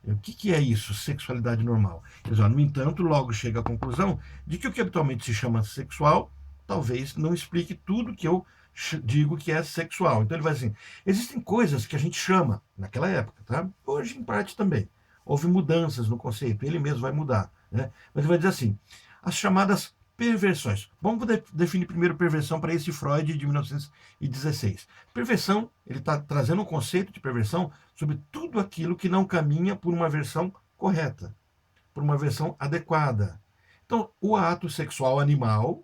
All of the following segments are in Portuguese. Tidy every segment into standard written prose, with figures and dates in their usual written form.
O que é isso, sexualidade normal? No entanto, logo chega à conclusão de que o que habitualmente se chama sexual talvez não explique tudo que eu digo que é sexual. Então ele vai assim: existem coisas que a gente chama naquela época, tá? Hoje, em parte, também. Houve mudanças no conceito, ele mesmo vai mudar. Né? Mas ele vai dizer assim: as chamadas perversões. Vamos definir primeiro perversão para esse Freud de 1916. Perversão, ele está trazendo um conceito de perversão sobre tudo aquilo que não caminha por uma versão correta, por uma versão adequada. Então, o ato sexual animal,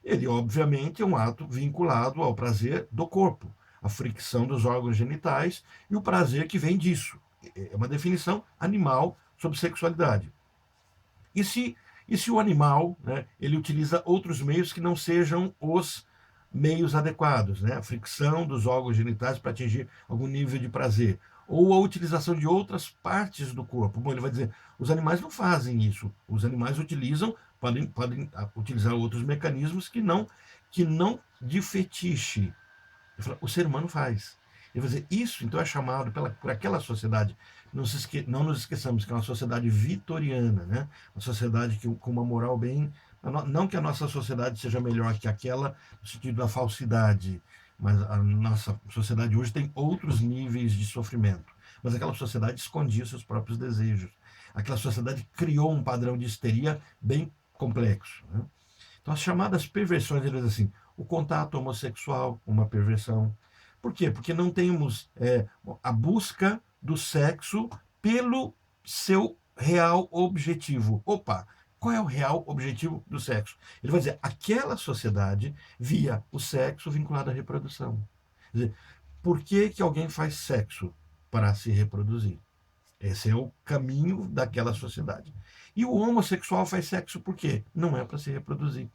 ele obviamente é um ato vinculado ao prazer do corpo, a fricção dos órgãos genitais e o prazer que vem disso. É uma definição animal sobre sexualidade. E se, e se o animal, né, ele utiliza outros meios que não sejam os meios adequados, né? A fricção dos órgãos genitais para atingir algum nível de prazer, ou a utilização de outras partes do corpo. Bom, ele vai dizer, os animais não fazem isso. Os animais utilizam, podem utilizar outros mecanismos que não de fetiche. O ser humano faz. Ele vai dizer, isso então é chamado por aquela sociedade. Não nos esqueçamos que é uma sociedade vitoriana, né? Uma sociedade com uma moral bem. Não que a nossa sociedade seja melhor que aquela, no sentido da falsidade, mas a nossa sociedade hoje tem outros níveis de sofrimento. Mas aquela sociedade escondia seus próprios desejos. Aquela sociedade criou um padrão de histeria bem complexo. Né? Então, as chamadas perversões, eles assim, o contato homossexual, uma perversão. Por quê? Porque não temos a busca do sexo pelo seu real objetivo. Opa, qual é o real objetivo do sexo? Ele vai dizer, aquela sociedade via o sexo vinculado à reprodução. Quer dizer, por que alguém faz sexo? Para se reproduzir. Esse é o caminho daquela sociedade. E o homossexual faz sexo por quê? Não é para se reproduzir.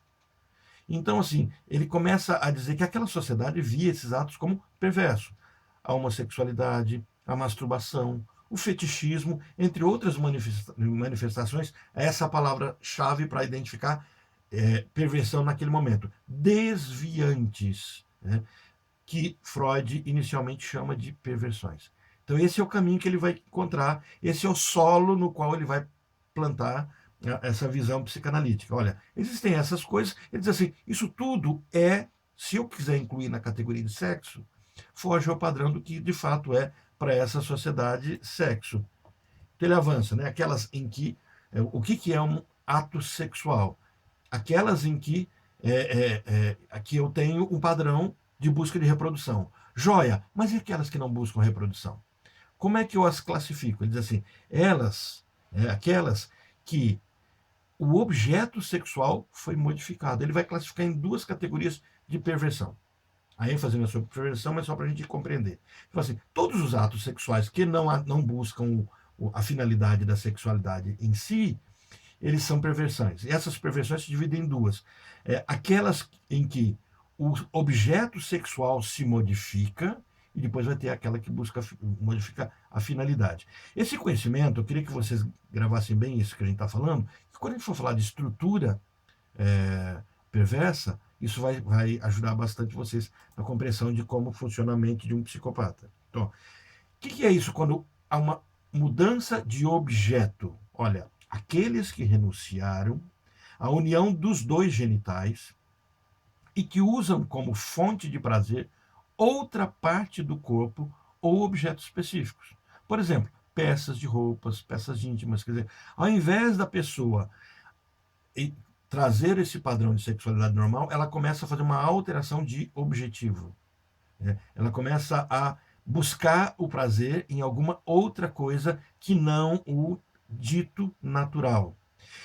Então, assim, ele começa a dizer que aquela sociedade via esses atos como perversos. A homossexualidade, a masturbação, o fetichismo, entre outras manifestações, é essa palavra-chave para identificar perversão naquele momento. Desviantes, né, que Freud inicialmente chama de perversões. Então, esse é o caminho que ele vai encontrar, esse é o solo no qual ele vai plantar essa visão psicanalítica. Olha, existem essas coisas, ele diz assim, isso tudo se eu quiser incluir na categoria de sexo, foge ao padrão do que de fato é para essa sociedade sexo. Então ele avança, né? Aquelas em que, o que é um ato sexual? Aquelas em que, aqui eu tenho um padrão de busca de reprodução. Joia, mas e aquelas que não buscam reprodução? Como é que eu as classifico? Ele diz assim, aquelas que o objeto sexual foi modificado. Ele vai classificar em duas categorias de perversão. A ênfase não é sobre perversão, mas só para a gente compreender. Então, assim, todos os atos sexuais que não buscam a finalidade da sexualidade em si, eles são perversões. E essas perversões se dividem em duas. Aquelas em que o objeto sexual se modifica e depois vai ter aquela que busca modificar a finalidade. Esse conhecimento, eu queria que vocês gravassem bem isso que a gente está falando, que quando a gente for falar de estrutura perversa, isso vai ajudar bastante vocês na compreensão de como funciona a mente de um psicopata. Então, o que é isso quando há uma mudança de objeto? Olha, aqueles que renunciaram à união dos dois genitais e que usam como fonte de prazer outra parte do corpo ou objetos específicos. Por exemplo, peças de roupas, peças íntimas. Quer dizer, ao invés da pessoa trazer esse padrão de sexualidade normal, ela começa a fazer uma alteração de objetivo. Né? Ela começa a buscar o prazer em alguma outra coisa que não o dito natural.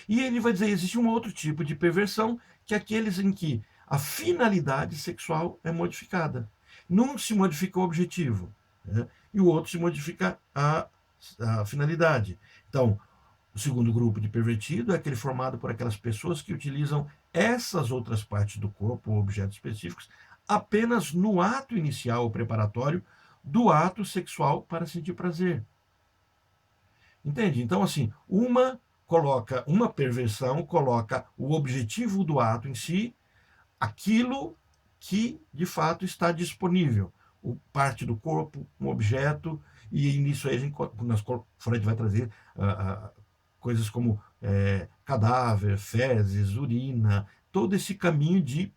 E ele vai dizer, existe um outro tipo de perversão, que é aqueles em que a finalidade sexual é modificada. Num se modifica o objetivo, né? E o outro se modifica a finalidade. Então, o segundo grupo de pervertido é aquele formado por aquelas pessoas que utilizam essas outras partes do corpo ou objetos específicos apenas no ato inicial ou preparatório do ato sexual para sentir prazer. Entende? Então, assim, uma perversão coloca o objetivo do ato em si, aquilo que de fato está disponível, parte do corpo, um objeto, E nisso aí Freud vai trazer coisas como cadáver, fezes, urina, todo esse caminho de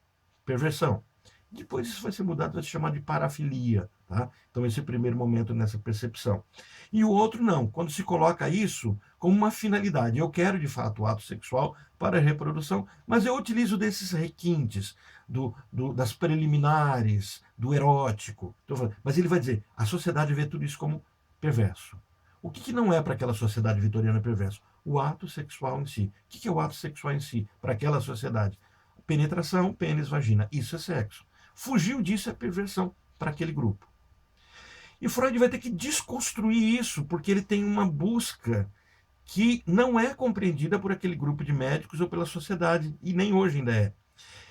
perversão. Depois isso vai ser mudado, vai se chamar de parafilia. Tá? Então, esse é o primeiro momento nessa percepção. E o outro não, quando se coloca isso como uma finalidade. Eu quero, de fato, o ato sexual para a reprodução, mas eu utilizo desses requintes, das preliminares, do erótico. Mas ele vai dizer, a sociedade vê tudo isso como perverso. O que não é para aquela sociedade vitoriana perverso? O ato sexual em si. O que é o ato sexual em si para aquela sociedade? Penetração, pênis, vagina. Isso é sexo. Fugiu disso é perversão para aquele grupo. E Freud vai ter que desconstruir isso, porque ele tem uma busca que não é compreendida por aquele grupo de médicos ou pela sociedade, e nem hoje ainda é,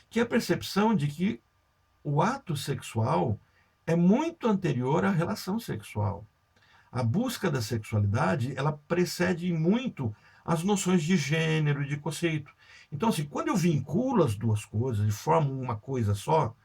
que é a percepção de que o ato sexual é muito anterior à relação sexual. A busca da sexualidade, ela precede muito as noções de gênero e de conceito. Então, assim, quando eu vinculo as duas coisas e formo uma coisa só,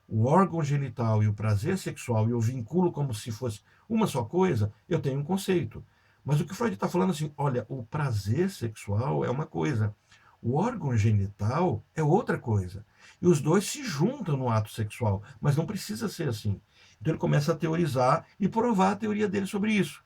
o órgão genital e o prazer sexual, e eu vinculo como se fosse uma só coisa, eu tenho um conceito. Mas o que Freud está falando assim, olha, o prazer sexual é uma coisa, o órgão genital é outra coisa. E os dois se juntam no ato sexual, mas não precisa ser assim. Então ele começa a teorizar e provar a teoria dele sobre isso.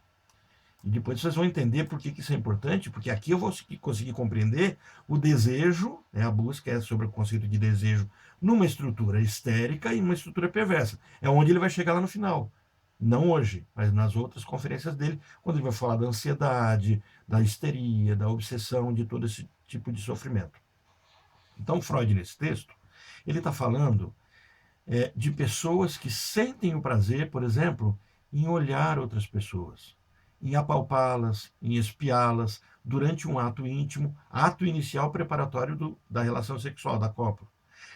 E depois vocês vão entender por que isso é importante, porque aqui eu vou conseguir compreender o desejo, né, a busca é sobre o conceito de desejo numa estrutura histérica e numa estrutura perversa. É onde ele vai chegar lá no final. Não hoje, mas nas outras conferências dele, quando ele vai falar da ansiedade, da histeria, da obsessão, de todo esse tipo de sofrimento. Então, Freud, nesse texto, ele está falando de pessoas que sentem o prazer, por exemplo, em olhar outras pessoas, em apalpá-las, em espiá-las, durante um ato íntimo, ato inicial preparatório da relação sexual, da cópula,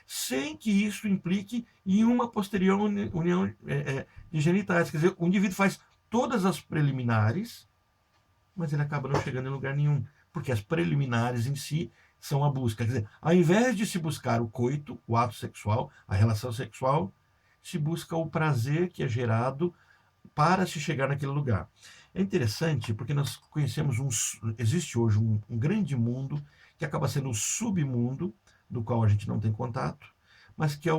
sem que isso implique em uma posterior união de genitais. Quer dizer, o indivíduo faz todas as preliminares, mas ele acaba não chegando em lugar nenhum, porque as preliminares em si são a busca. Quer dizer, ao invés de se buscar o coito, o ato sexual, a relação sexual, se busca o prazer que é gerado para se chegar naquele lugar. É interessante porque nós conhecemos existe hoje um grande mundo que acaba sendo o submundo, do qual a gente não tem contato, mas que é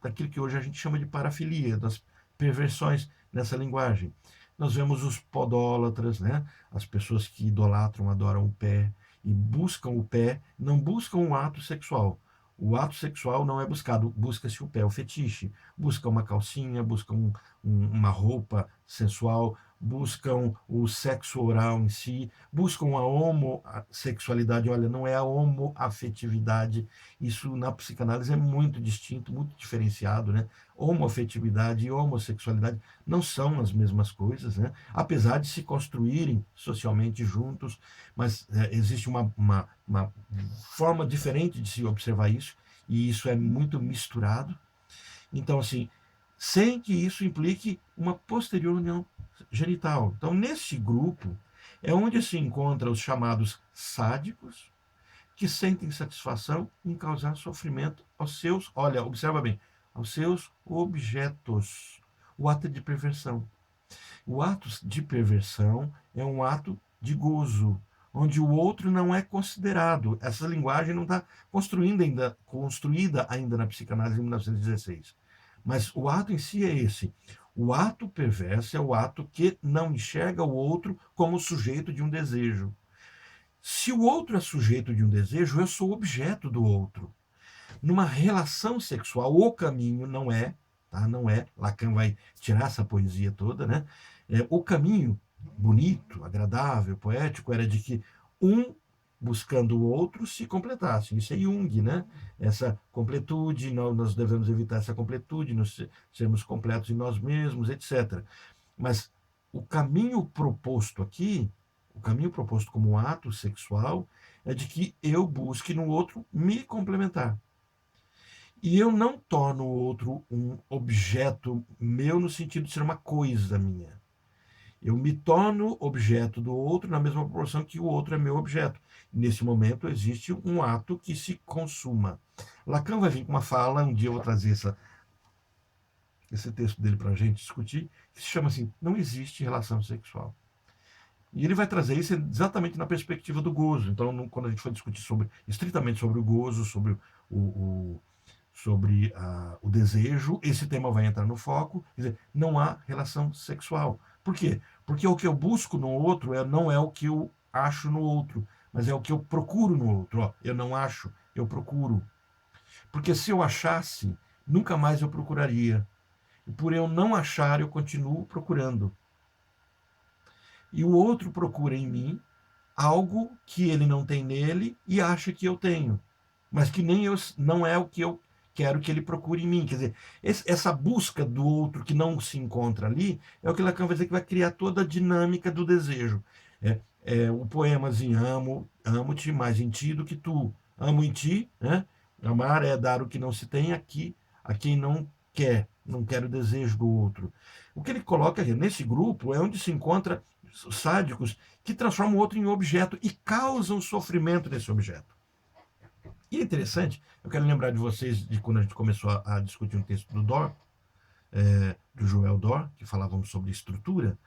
daquilo que hoje a gente chama de parafilia, das perversões nessa linguagem. Nós vemos os podólatras, né? As pessoas que idolatram, adoram o pé e buscam o pé, não buscam um ato sexual. O ato sexual não é buscado, busca-se o pé, o fetiche. Busca uma calcinha, busca uma roupa sensual, buscam o sexo oral em si, buscam a homossexualidade. Olha, não é a homoafetividade. Isso na psicanálise é muito distinto, muito diferenciado, né? Homoafetividade e homossexualidade não são as mesmas coisas, né? Apesar de se construírem socialmente juntos, mas existe uma forma diferente de se observar isso, e isso é muito misturado. Então, assim, sem que isso implique uma posterior união genital. Então, nesse grupo, é onde se encontra os chamados sádicos, que sentem satisfação em causar sofrimento aos seus, olha, observa bem, aos seus objetos. O ato de perversão. O ato de perversão é um ato de gozo, onde o outro não é considerado. Essa linguagem não está construída ainda na psicanálise em 1916. Mas o ato em si é esse. O ato perverso é o ato que não enxerga o outro como sujeito de um desejo. Se o outro é sujeito de um desejo, eu sou objeto do outro. Numa relação sexual, o caminho não é, tá? Não é, Lacan vai tirar essa poesia toda, né? O caminho bonito, agradável, poético, era de que um buscando o outro se completasse. Isso é Jung, né? Essa completude, nós devemos evitar essa completude, nós sermos completos em nós mesmos, etc. Mas o caminho proposto aqui, o caminho proposto como um ato sexual, é de que eu busque no outro me complementar. E eu não torno o outro um objeto meu no sentido de ser uma coisa minha. Eu me torno objeto do outro na mesma proporção que o outro é meu objeto. Nesse momento existe um ato que se consuma. Lacan vai vir com uma fala, um dia eu vou trazer esse texto dele para a gente discutir, que se chama assim, Não Existe Relação Sexual. E ele vai trazer isso exatamente na perspectiva do gozo. Então, quando a gente for discutir estritamente sobre o gozo, sobre o desejo, esse tema vai entrar no foco. Quer dizer, não há relação sexual. Por quê? Porque o que eu busco no outro não é o que eu acho no outro, mas é o que eu procuro no outro. Ó, eu não acho, eu procuro. Porque se eu achasse, nunca mais eu procuraria. E por eu não achar, eu continuo procurando. E o outro procura em mim algo que ele não tem nele e acha que eu tenho, mas que nem eu, não é o que eu quero que ele procure em mim. Quer dizer, essa busca do outro que não se encontra ali é o que Lacan vai dizer que vai criar toda a dinâmica do desejo. O poemazinho, amo-te mais em ti do que tu. Amo em ti, né? Amar é dar o que não se tem aqui a quem não quer, não quer o desejo do outro. O que ele coloca nesse grupo é onde se encontra sádicos que transformam o outro em objeto e causam sofrimento nesse objeto. E é interessante, eu quero lembrar de vocês de quando a gente começou a discutir um texto do Dor, do Joel Dor, que falávamos sobre estrutura,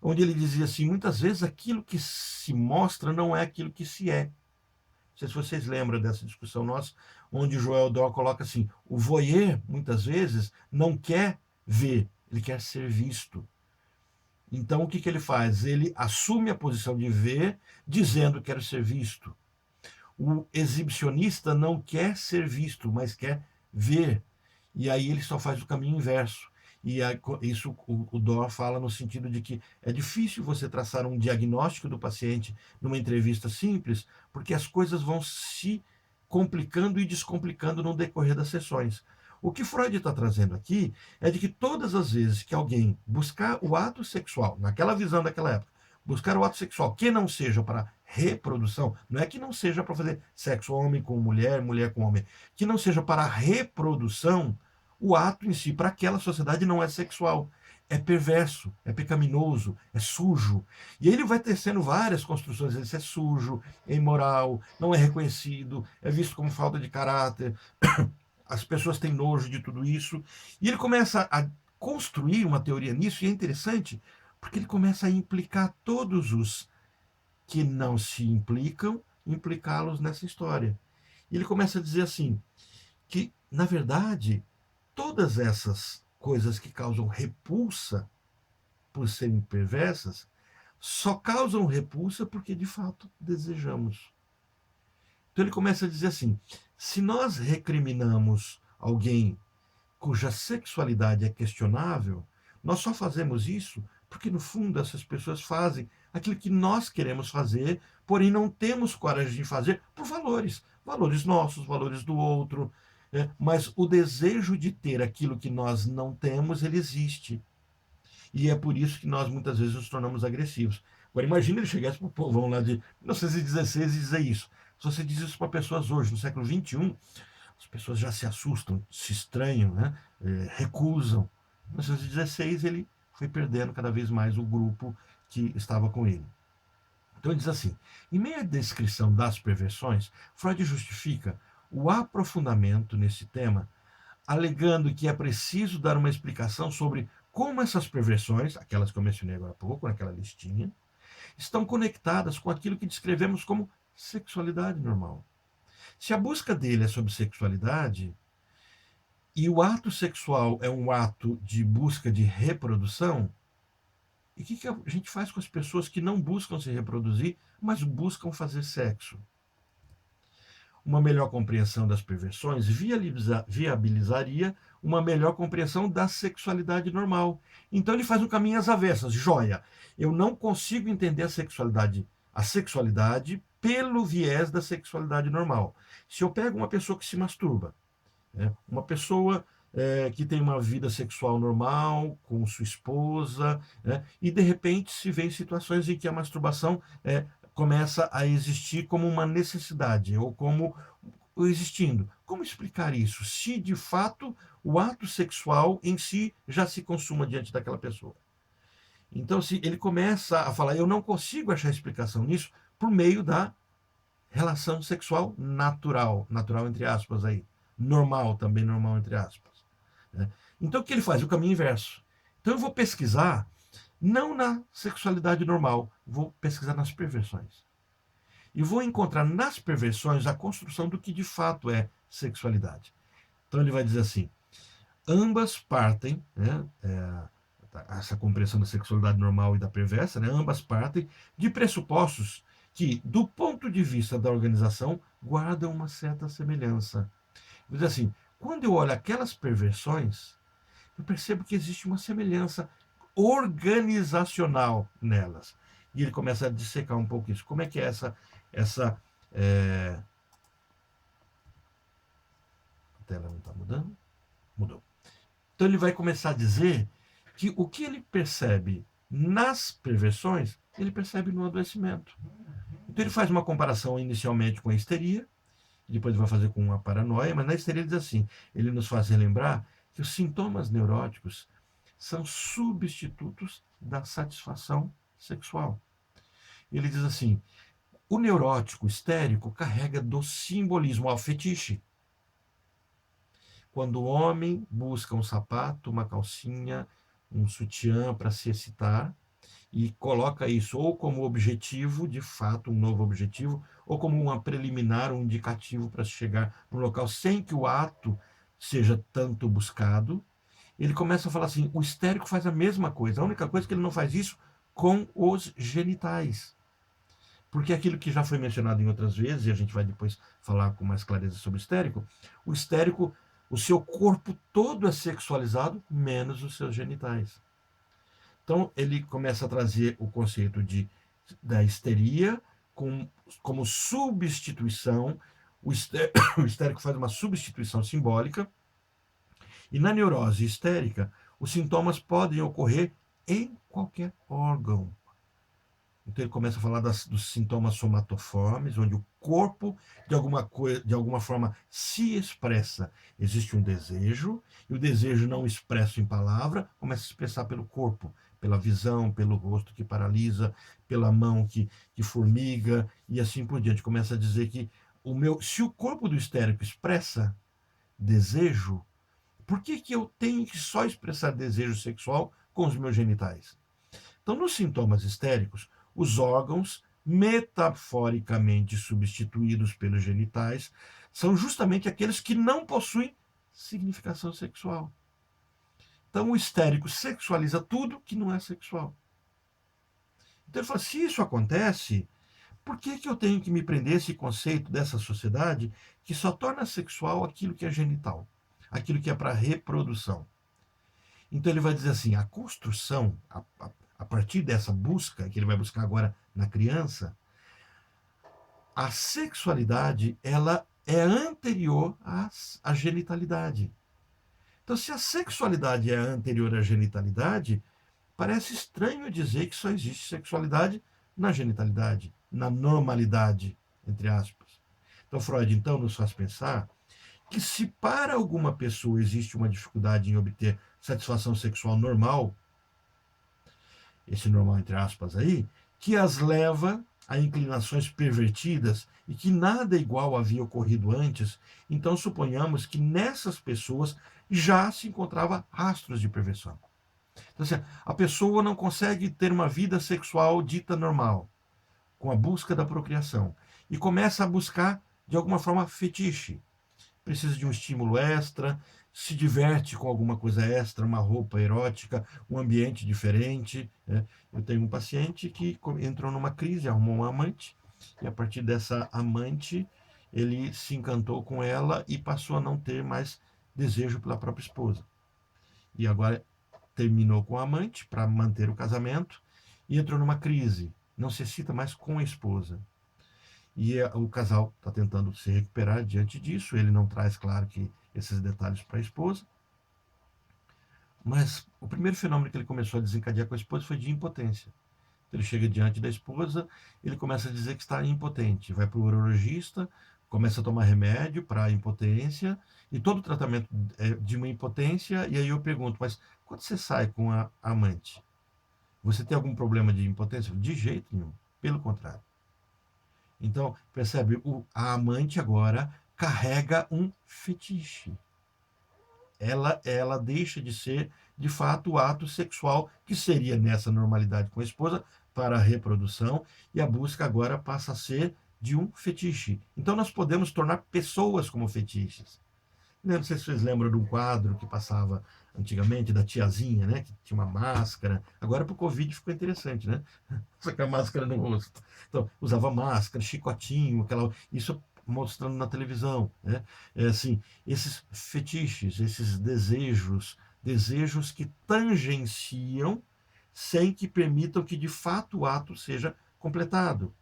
onde ele dizia assim, muitas vezes aquilo que se mostra não é aquilo que se é. Não sei se vocês lembram dessa discussão nossa, onde o Joel Dor coloca assim, o voyeur, muitas vezes, não quer ver, ele quer ser visto. Então, o que, que ele faz? Ele assume a posição de ver, dizendo que quer ser visto. O exibicionista não quer ser visto, mas quer ver. E aí ele só faz o caminho inverso. E isso o Dor fala no sentido de que é difícil você traçar um diagnóstico do paciente numa entrevista simples, porque as coisas vão se complicando e descomplicando no decorrer das sessões. O que Freud está trazendo aqui é de que todas as vezes que alguém buscar o ato sexual, naquela visão daquela época, buscar o ato sexual que não seja para reprodução, não é que não seja para fazer sexo homem com mulher, mulher com homem, que não seja para reprodução, o ato em si, para aquela sociedade, não é sexual. É perverso, é pecaminoso, é sujo. E aí ele vai tecendo várias construções. Isso é sujo, é imoral, não é reconhecido, é visto como falta de caráter. As pessoas têm nojo de tudo isso. E ele começa a construir uma teoria nisso, e é interessante, porque ele começa a implicar todos os que não se implicam, implicá-los nessa história. E ele começa a dizer assim, que, na verdade, todas essas coisas que causam repulsa por serem perversas, só causam repulsa porque, de fato, desejamos. Então ele começa a dizer assim, se nós recriminamos alguém cuja sexualidade é questionável, nós só fazemos isso porque, no fundo, essas pessoas fazem aquilo que nós queremos fazer, porém não temos coragem de fazer por valores. Valores nossos, valores do outro. Mas o desejo de ter aquilo que nós não temos, ele existe. E é por isso que nós, muitas vezes, nos tornamos agressivos. Agora, imagina ele chegasse para o povão lá de 1916 e dizer isso. Se você diz isso para pessoas hoje, no século XXI, as pessoas já se assustam, se estranham, né? Recusam. Em 1916 ele foi perdendo cada vez mais o grupo que estava com ele. Então ele diz assim, em meio à descrição das perversões, Freud justifica o aprofundamento nesse tema, alegando que é preciso dar uma explicação sobre como essas perversões, aquelas que eu mencionei agora há pouco, naquela listinha, estão conectadas com aquilo que descrevemos como sexualidade normal. Se a busca dele é sobre sexualidade, e o ato sexual é um ato de busca de reprodução, e o que a gente faz com as pessoas que não buscam se reproduzir, mas buscam fazer sexo? Uma melhor compreensão das perversões viabilizaria uma melhor compreensão da sexualidade normal. Então ele faz um caminho às avessas. Joia, eu não consigo entender a sexualidade pelo viés da sexualidade normal. Se eu pego uma pessoa que se masturba, uma pessoa que tem uma vida sexual normal, com sua esposa, e de repente se vê em situações em que a masturbação começa a existir como uma necessidade, ou como existindo. Como explicar isso? Se de fato o ato sexual em si já se consuma diante daquela pessoa. Então, se ele começa a falar, eu não consigo achar explicação nisso por meio da relação sexual natural, natural entre aspas aí, normal também, normal entre aspas. Então o que ele faz? O caminho inverso. Então eu vou pesquisar não na sexualidade normal, vou pesquisar nas perversões. E vou encontrar nas perversões a construção do que de fato é sexualidade. Então ele vai dizer assim: ambas partem, né, essa compreensão da sexualidade normal e da perversa, né, ambas partem de pressupostos que, do ponto de vista da organização, guardam uma certa semelhança. Diz assim, quando eu olho aquelas perversões, eu percebo que existe uma semelhança organizacional nelas. E ele começa a dissecar um pouco isso. Como é que é essa é... A tela não está mudando? Mudou. Então ele vai começar a dizer que o que ele percebe nas perversões, ele percebe no adoecimento. Então ele faz uma comparação inicialmente com a histeria, depois vai fazer com a paranoia, mas na histeria ele diz assim, ele nos faz relembrar que os sintomas neuróticos são substitutos da satisfação sexual. Ele diz assim, o neurótico histérico carrega do simbolismo ao fetiche. Quando o homem busca um sapato, uma calcinha, um sutiã para se excitar e coloca isso ou como objetivo, de fato, um novo objetivo, ou como uma preliminar, um indicativo para chegar no local sem que o ato seja tanto buscado, ele começa a falar assim: o histérico faz a mesma coisa, a única coisa é que ele não faz isso com os genitais. Porque aquilo que já foi mencionado em outras vezes, e a gente vai depois falar com mais clareza sobre o histérico, o seu corpo todo é sexualizado, menos os seus genitais. Então, ele começa a trazer o conceito da histeria como substituição. O histérico faz uma substituição simbólica. E na neurose histérica, os sintomas podem ocorrer em qualquer órgão. Então ele começa a falar dos sintomas somatoformes, onde o corpo, de alguma forma, se expressa. Existe um desejo, e o desejo não expresso em palavra, começa a se expressar pelo corpo, pela visão, pelo rosto que paralisa, pela mão que formiga, e assim por diante. Começa a dizer que se o corpo do histérico expressa desejo, por que eu tenho que só expressar desejo sexual com os meus genitais? Então, nos sintomas histéricos, os órgãos, metaforicamente substituídos pelos genitais, são justamente aqueles que não possuem significação sexual. Então, o histérico sexualiza tudo que não é sexual. Então, ele fala: se isso acontece, por que eu tenho que me prender a esse conceito dessa sociedade que só torna sexual aquilo que é genital, aquilo que é para reprodução? Então ele vai dizer assim, a construção, a partir dessa busca, que ele vai buscar agora na criança, a sexualidade, ela é anterior à genitalidade. Então, se a sexualidade é anterior à genitalidade, parece estranho dizer que só existe sexualidade na genitalidade, na normalidade, entre aspas. Então, Freud, então, nos faz pensar que se para alguma pessoa existe uma dificuldade em obter satisfação sexual normal, esse normal entre aspas aí, que as leva a inclinações pervertidas e que nada igual havia ocorrido antes, então suponhamos que nessas pessoas já se encontrava rastros de perversão. Então, assim, a pessoa não consegue ter uma vida sexual dita normal, com a busca da procriação, e começa a buscar, de alguma forma, fetiche. Precisa de um estímulo extra, se diverte com alguma coisa extra, uma roupa erótica, um ambiente diferente. Né? Eu tenho um paciente que entrou numa crise, arrumou uma amante, e a partir dessa amante, ele se encantou com ela e passou a não ter mais desejo pela própria esposa. E agora terminou com a amante para manter o casamento e entrou numa crise, não se excita mais com a esposa. E o casal está tentando se recuperar diante disso. Ele não traz, claro, que esses detalhes para a esposa. Mas o primeiro fenômeno que ele começou a desencadear com a esposa foi de impotência. Ele chega diante da esposa, ele começa a dizer que está impotente. Vai para o urologista, começa a tomar remédio para a impotência, e todo o tratamento é de uma impotência. E aí eu pergunto, mas quando você sai com a amante, você tem algum problema de impotência? De jeito nenhum, pelo contrário. Então, percebe, a amante agora carrega um fetiche. ela deixa de ser, de fato, o ato sexual que seria nessa normalidade com a esposa para a reprodução, e a busca agora passa a ser de um fetiche. Então nós podemos tornar pessoas como fetiches. Não sei se vocês lembram de um quadro que passava antigamente da tiazinha, né? Que tinha uma máscara. Agora para o Covid ficou interessante, né? Só que a máscara no rosto. Então, usava máscara, chicotinho, isso mostrando na televisão, né? É assim, esses fetiches, esses desejos que tangenciam sem que permitam que de fato o ato seja completado.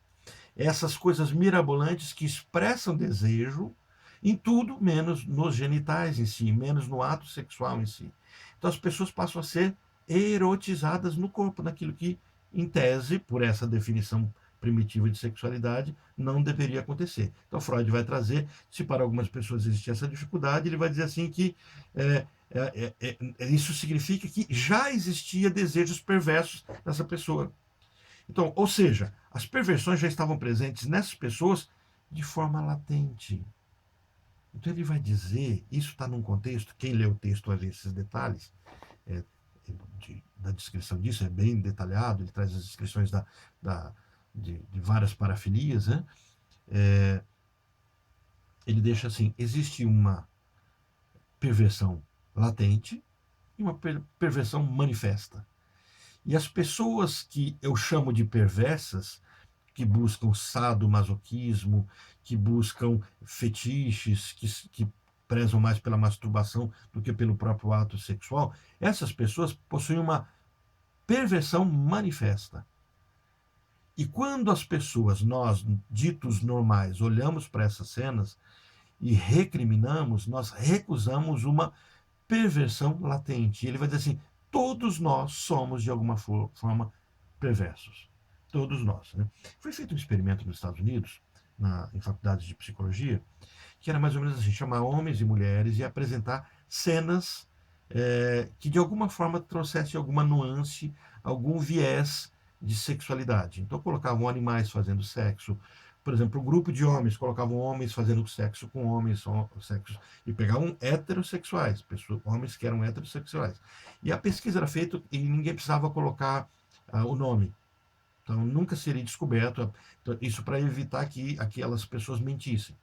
Essas coisas mirabolantes que expressam desejo em tudo, menos nos genitais em si, menos no ato sexual em si. Então as pessoas passam a ser erotizadas no corpo, naquilo que, em tese, por essa definição primitiva de sexualidade, não deveria acontecer. Então Freud vai trazer, se para algumas pessoas existia essa dificuldade, ele vai dizer assim que isso significa que já existia desejos perversos nessa pessoa. Então, ou seja, as perversões já estavam presentes nessas pessoas de forma latente. Então ele vai dizer, isso está num contexto, quem lê o texto vai ver esses detalhes, é, da descrição disso, é bem detalhado, ele traz as descrições de várias parafilias, né? Ele deixa assim, existe uma perversão latente e uma perversão manifesta. E as pessoas que eu chamo de perversas, que buscam sadomasoquismo, que buscam fetiches, que prezam mais pela masturbação do que pelo próprio ato sexual, essas pessoas possuem uma perversão manifesta. E quando as pessoas, nós, ditos normais, olhamos para essas cenas e recriminamos, nós recusamos uma perversão latente. E ele vai dizer assim: todos nós somos, de alguma forma, perversos. Todos nós. Né? Foi feito um experimento nos Estados Unidos, em faculdades de psicologia, que era mais ou menos assim: chamar homens e mulheres e apresentar cenas que de alguma forma trouxessem alguma nuance, algum viés de sexualidade. Então colocavam animais fazendo sexo, por exemplo, um grupo de homens colocavam homens fazendo sexo com homens, sexo, e pegavam heterossexuais, homens que eram heterossexuais. E a pesquisa era feita e ninguém precisava colocar o nome. Então nunca seria descoberto, isso para evitar que aquelas pessoas mentissem.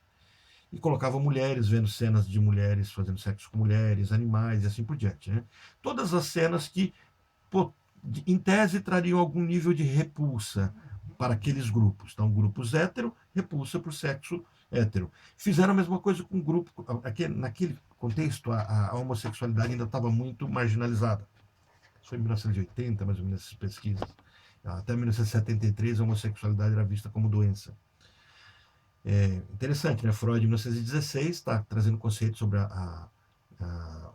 E colocavam mulheres vendo cenas de mulheres fazendo sexo com mulheres, animais e assim por diante. Né? Todas as cenas que, pô, em tese, trariam algum nível de repulsa para aqueles grupos. Então, grupos hétero, repulsa por sexo hétero. Fizeram a mesma coisa com o grupo. Naquele contexto, a homossexualidade ainda estava muito marginalizada. Isso foi em 1980, mais ou menos, essas pesquisas. Até 1973, a homossexualidade era vista como doença. Interessante, né? Freud, em 1916, está trazendo conceitos sobre a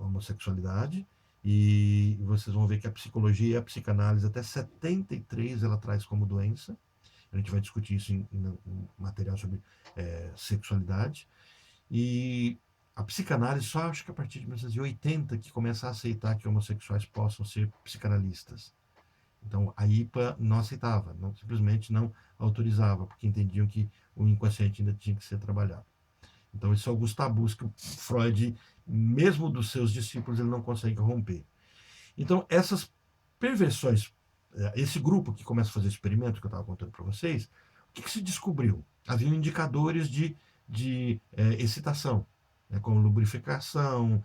homossexualidade, e vocês vão ver que a psicologia e a psicanálise, até 73, ela traz como doença. A gente vai discutir isso em material sobre sexualidade. E a psicanálise só acho que a partir de 1980 que começa a aceitar que homossexuais possam ser psicanalistas. Então a IPA não aceitava, simplesmente não autorizava, porque entendiam que o inconsciente ainda tinha que ser trabalhado. Então esses são alguns tabus que o Freud, mesmo dos seus discípulos, ele não consegue romper. Então essas perversões, esse grupo que começa a fazer experimento que eu estava contando para vocês, o que se descobriu? Havia indicadores de excitação, né, como lubrificação,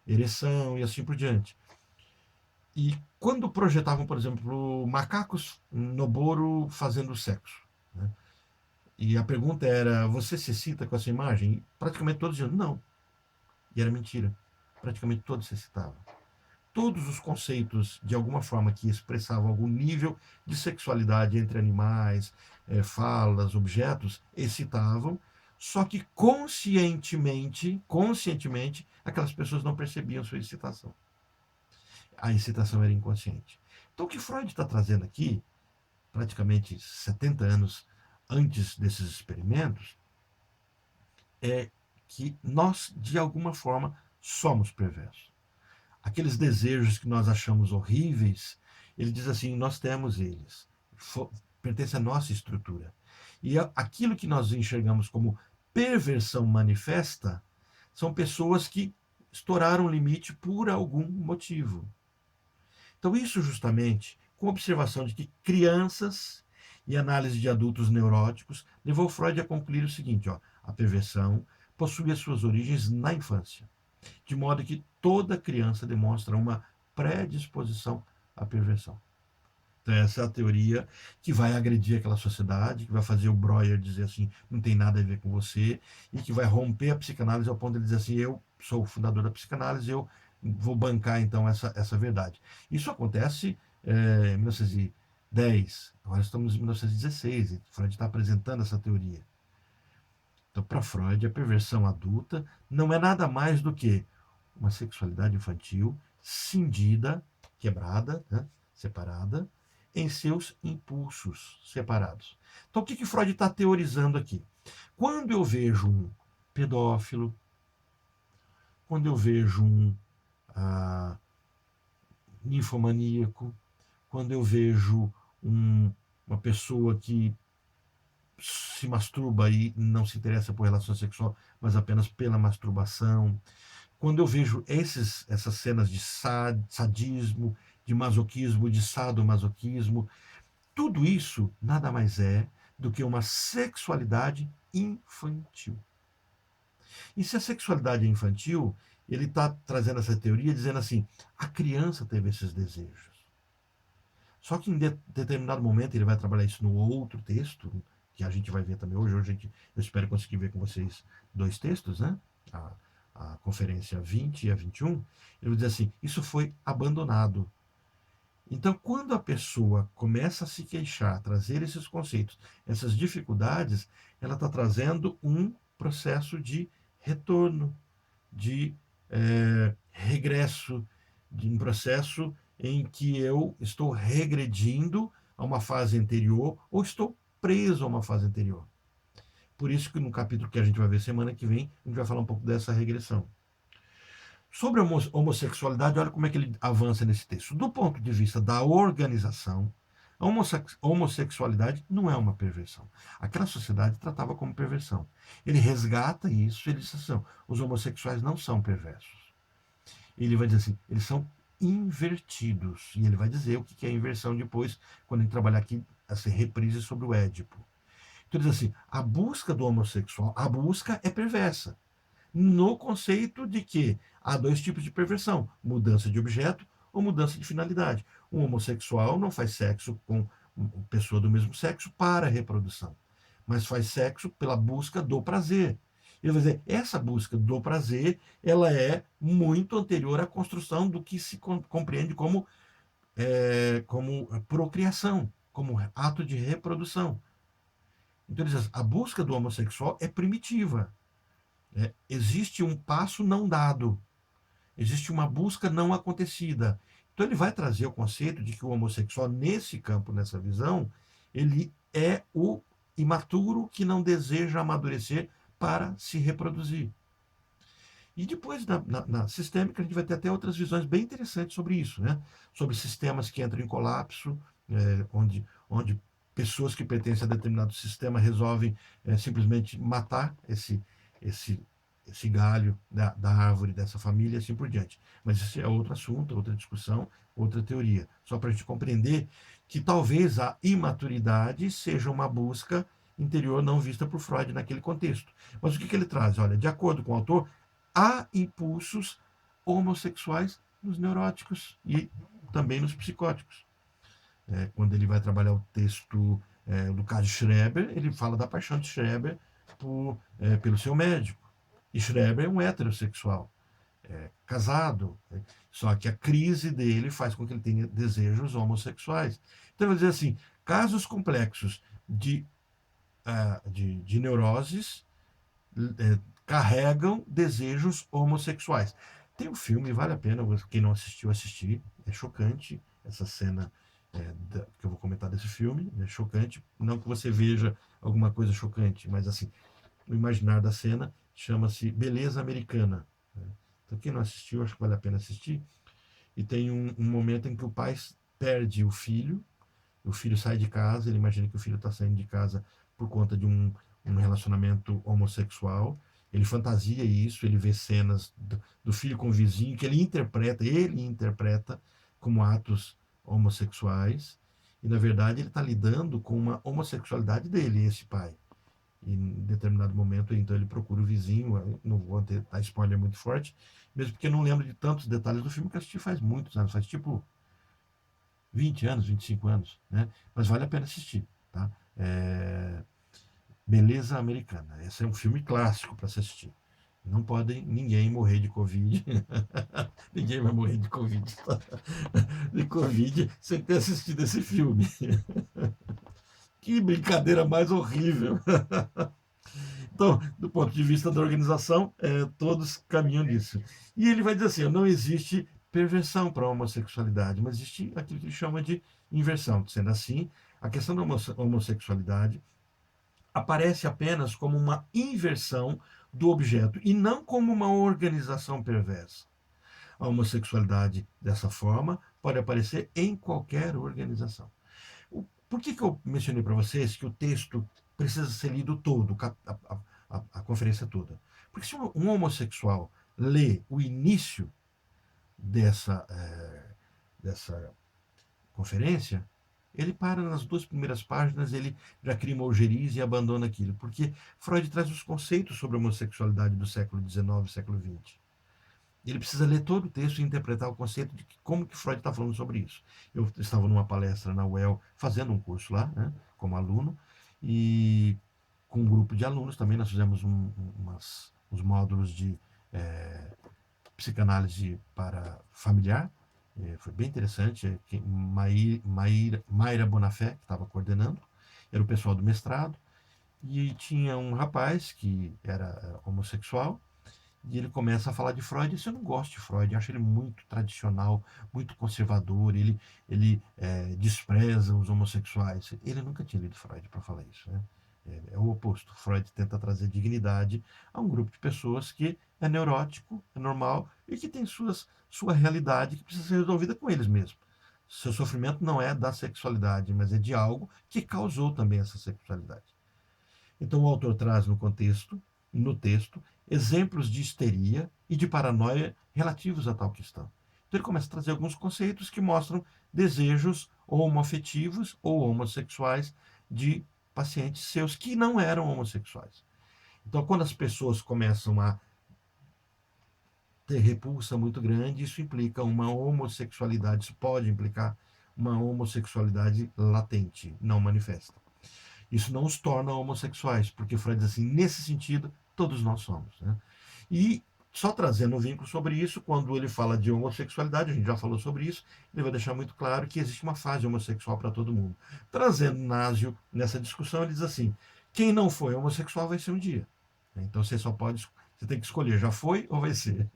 ereção e assim por diante. E quando projetavam, por exemplo, macacos no boro fazendo sexo, né? E a pergunta era: você se excita com essa imagem? E praticamente todos diziam não. E era mentira. Praticamente todos se excitavam. Todos os conceitos, de alguma forma, que expressavam algum nível de sexualidade entre animais, falas, objetos, excitavam, só que conscientemente, aquelas pessoas não percebiam sua excitação. A excitação era inconsciente. Então, o que Freud está trazendo aqui, praticamente 70 anos antes desses experimentos, é que nós, de alguma forma, somos perversos. Aqueles desejos que nós achamos horríveis, ele diz assim: nós temos eles, pertence à nossa estrutura. E aquilo que nós enxergamos como perversão manifesta são pessoas que estouraram o limite por algum motivo. Então, isso justamente, com observação de que crianças e análise de adultos neuróticos, levou Freud a concluir o seguinte: ó, a perversão possui as suas origens na infância, de modo que toda criança demonstra uma predisposição à perversão. Então, essa é a teoria que vai agredir aquela sociedade, que vai fazer o Breuer dizer assim, não tem nada a ver com você, e que vai romper a psicanálise ao ponto de dizer assim, eu sou o fundador da psicanálise, eu vou bancar então essa verdade. Isso acontece em 1910, agora estamos em 1916, e Freud está apresentando essa teoria. Então, para Freud, a perversão adulta não é nada mais do que uma sexualidade infantil cindida, quebrada, né, separada, em seus impulsos separados. Então, o que Freud está teorizando aqui? Quando eu vejo um pedófilo, quando eu vejo um ninfomaníaco, quando eu vejo uma pessoa que se masturba e não se interessa por relação sexual, mas apenas pela masturbação, quando eu vejo essas cenas de sadismo, de masoquismo, de sadomasoquismo, tudo isso nada mais é do que uma sexualidade infantil. E se a sexualidade é infantil, ele está trazendo essa teoria dizendo assim: a criança teve esses desejos. Só que em determinado momento ele vai trabalhar isso no outro texto, que a gente vai ver também hoje. Hoje eu espero conseguir ver com vocês 2 textos, né? A conferência 20 e a 21. Ele vai dizer assim: isso foi abandonado. Então, quando a pessoa começa a se queixar, a trazer esses conceitos, essas dificuldades, ela está trazendo um processo de retorno, de regresso, de um processo em que eu estou regredindo a uma fase anterior ou estou preso a uma fase anterior. Por isso que no capítulo que a gente vai ver semana que vem, a gente vai falar um pouco dessa regressão. Sobre a homossexualidade, olha como é que ele avança nesse texto. Do ponto de vista da organização, a homossexualidade não é uma perversão. Aquela sociedade tratava como perversão. Ele resgata isso, ele diz assim: os homossexuais não são perversos. Ele vai dizer assim: eles são invertidos. E ele vai dizer o que é inversão depois, quando ele trabalhar aqui essa reprise sobre o Édipo. Então ele diz assim: a busca do homossexual, a busca é perversa, no conceito de que há 2 tipos de perversão: mudança de objeto ou mudança de finalidade. Um homossexual não faz sexo com pessoa do mesmo sexo para a reprodução, mas faz sexo pela busca do prazer. Ele vai dizer, essa busca do prazer, ela é muito anterior à construção do que se compreende como procriação, como ato de reprodução. Então, ele diz, a busca do homossexual é primitiva. Existe um passo não dado, existe uma busca não acontecida. Então ele vai trazer o conceito de que o homossexual, nesse campo, nessa visão, ele é o imaturo que não deseja amadurecer para se reproduzir. E depois, na sistêmica, a gente vai ter até outras visões bem interessantes sobre isso, né? Sobre sistemas que entram em colapso, onde pessoas que pertencem a determinado sistema resolvem simplesmente matar esse galho da árvore dessa família e assim por diante. Mas isso é outro assunto, outra discussão, outra teoria. Só para a gente compreender que talvez a imaturidade seja uma busca interior não vista por Freud naquele contexto. Mas o que ele traz? Olha, de acordo com o autor, há impulsos homossexuais nos neuróticos e também nos psicóticos. Quando ele vai trabalhar o texto do caso Schreber, ele fala da paixão de Schreber pelo seu médico. E Schreber é um heterossexual, casado, só que a crise dele faz com que ele tenha desejos homossexuais. Então, eu vou dizer assim, casos complexos de neuroses carregam desejos homossexuais. Tem um filme, vale a pena, quem não assistiu, assistir. É chocante essa cena que eu vou comentar desse filme. É chocante. Não que você veja alguma coisa chocante, mas assim, o imaginário da cena chama-se Beleza Americana. Então, quem não assistiu, acho que vale a pena assistir. E tem um momento em que o pai perde o filho sai de casa, ele imagina que o filho está saindo de casa por conta de um relacionamento homossexual, Ele fantasia isso, ele vê cenas do filho com o vizinho que ele interpreta como atos homossexuais, e na verdade ele está lidando com uma homossexualidade dele, esse pai. E em determinado momento, então, ele procura o vizinho, não vou dar spoiler muito forte, mesmo porque eu não lembro de tantos detalhes do filme que eu assisti faz muitos anos, faz tipo 20 anos, 25 anos, né? Mas vale a pena assistir, tá? Beleza Americana. Esse é um filme clássico para se assistir. Não podem ninguém morrer de Covid. Ninguém vai morrer de Covid. De Covid sem ter assistido esse filme. Que brincadeira mais horrível. Então, do ponto de vista da organização, todos caminham nisso. E ele vai dizer assim: não existe perversão para a homossexualidade, mas existe aquilo que ele chama de inversão. Sendo assim, a questão da homossexualidade aparece apenas como uma inversão do objeto e não como uma organização perversa. A homossexualidade, dessa forma, pode aparecer em qualquer organização. Por que eu mencionei para vocês que o texto precisa ser lido todo, a conferência toda? Porque se um homossexual lê o início dessa conferência, ele para nas 2 primeiras páginas, ele já cria uma algerize e abandona aquilo, porque Freud traz os conceitos sobre a homossexualidade do século XIX, século XX. Ele precisa ler todo o texto e interpretar o conceito de como que Freud está falando sobre isso. Eu estava numa palestra na UEL, fazendo um curso lá, né, como aluno, e com um grupo de alunos também nós fizemos uns módulos de psicanálise para familiar. Foi bem interessante. Mayra Bonafé, que estava coordenando, era o pessoal do mestrado, e tinha um rapaz que era homossexual, e ele começa a falar de Freud. E eu não gosto de Freud, acho ele muito tradicional, muito conservador, ele despreza os homossexuais. Ele nunca tinha lido Freud para falar isso, né? É o oposto. Freud tenta trazer dignidade a um grupo de pessoas que é neurótico, é normal e que tem sua realidade que precisa ser resolvida com eles mesmos. Seu sofrimento não é da sexualidade, mas é de algo que causou também essa sexualidade. Então o autor traz no texto, exemplos de histeria e de paranoia relativos a tal questão. Então ele começa a trazer alguns conceitos que mostram desejos homoafetivos ou homossexuais de pacientes seus que não eram homossexuais. Então, quando as pessoas começam a ter repulsa muito grande, isso implica uma homossexualidade, isso pode implicar uma homossexualidade latente, não manifesta. Isso não os torna homossexuais, porque Freud diz assim, nesse sentido, todos nós somos. Né? E só trazendo um vínculo sobre isso, quando ele fala de homossexualidade, a gente já falou sobre isso, ele vai deixar muito claro que existe uma fase homossexual para todo mundo. Trazendo Násio nessa discussão, ele diz assim, quem não foi homossexual vai ser um dia. Então você tem que escolher, já foi ou vai ser?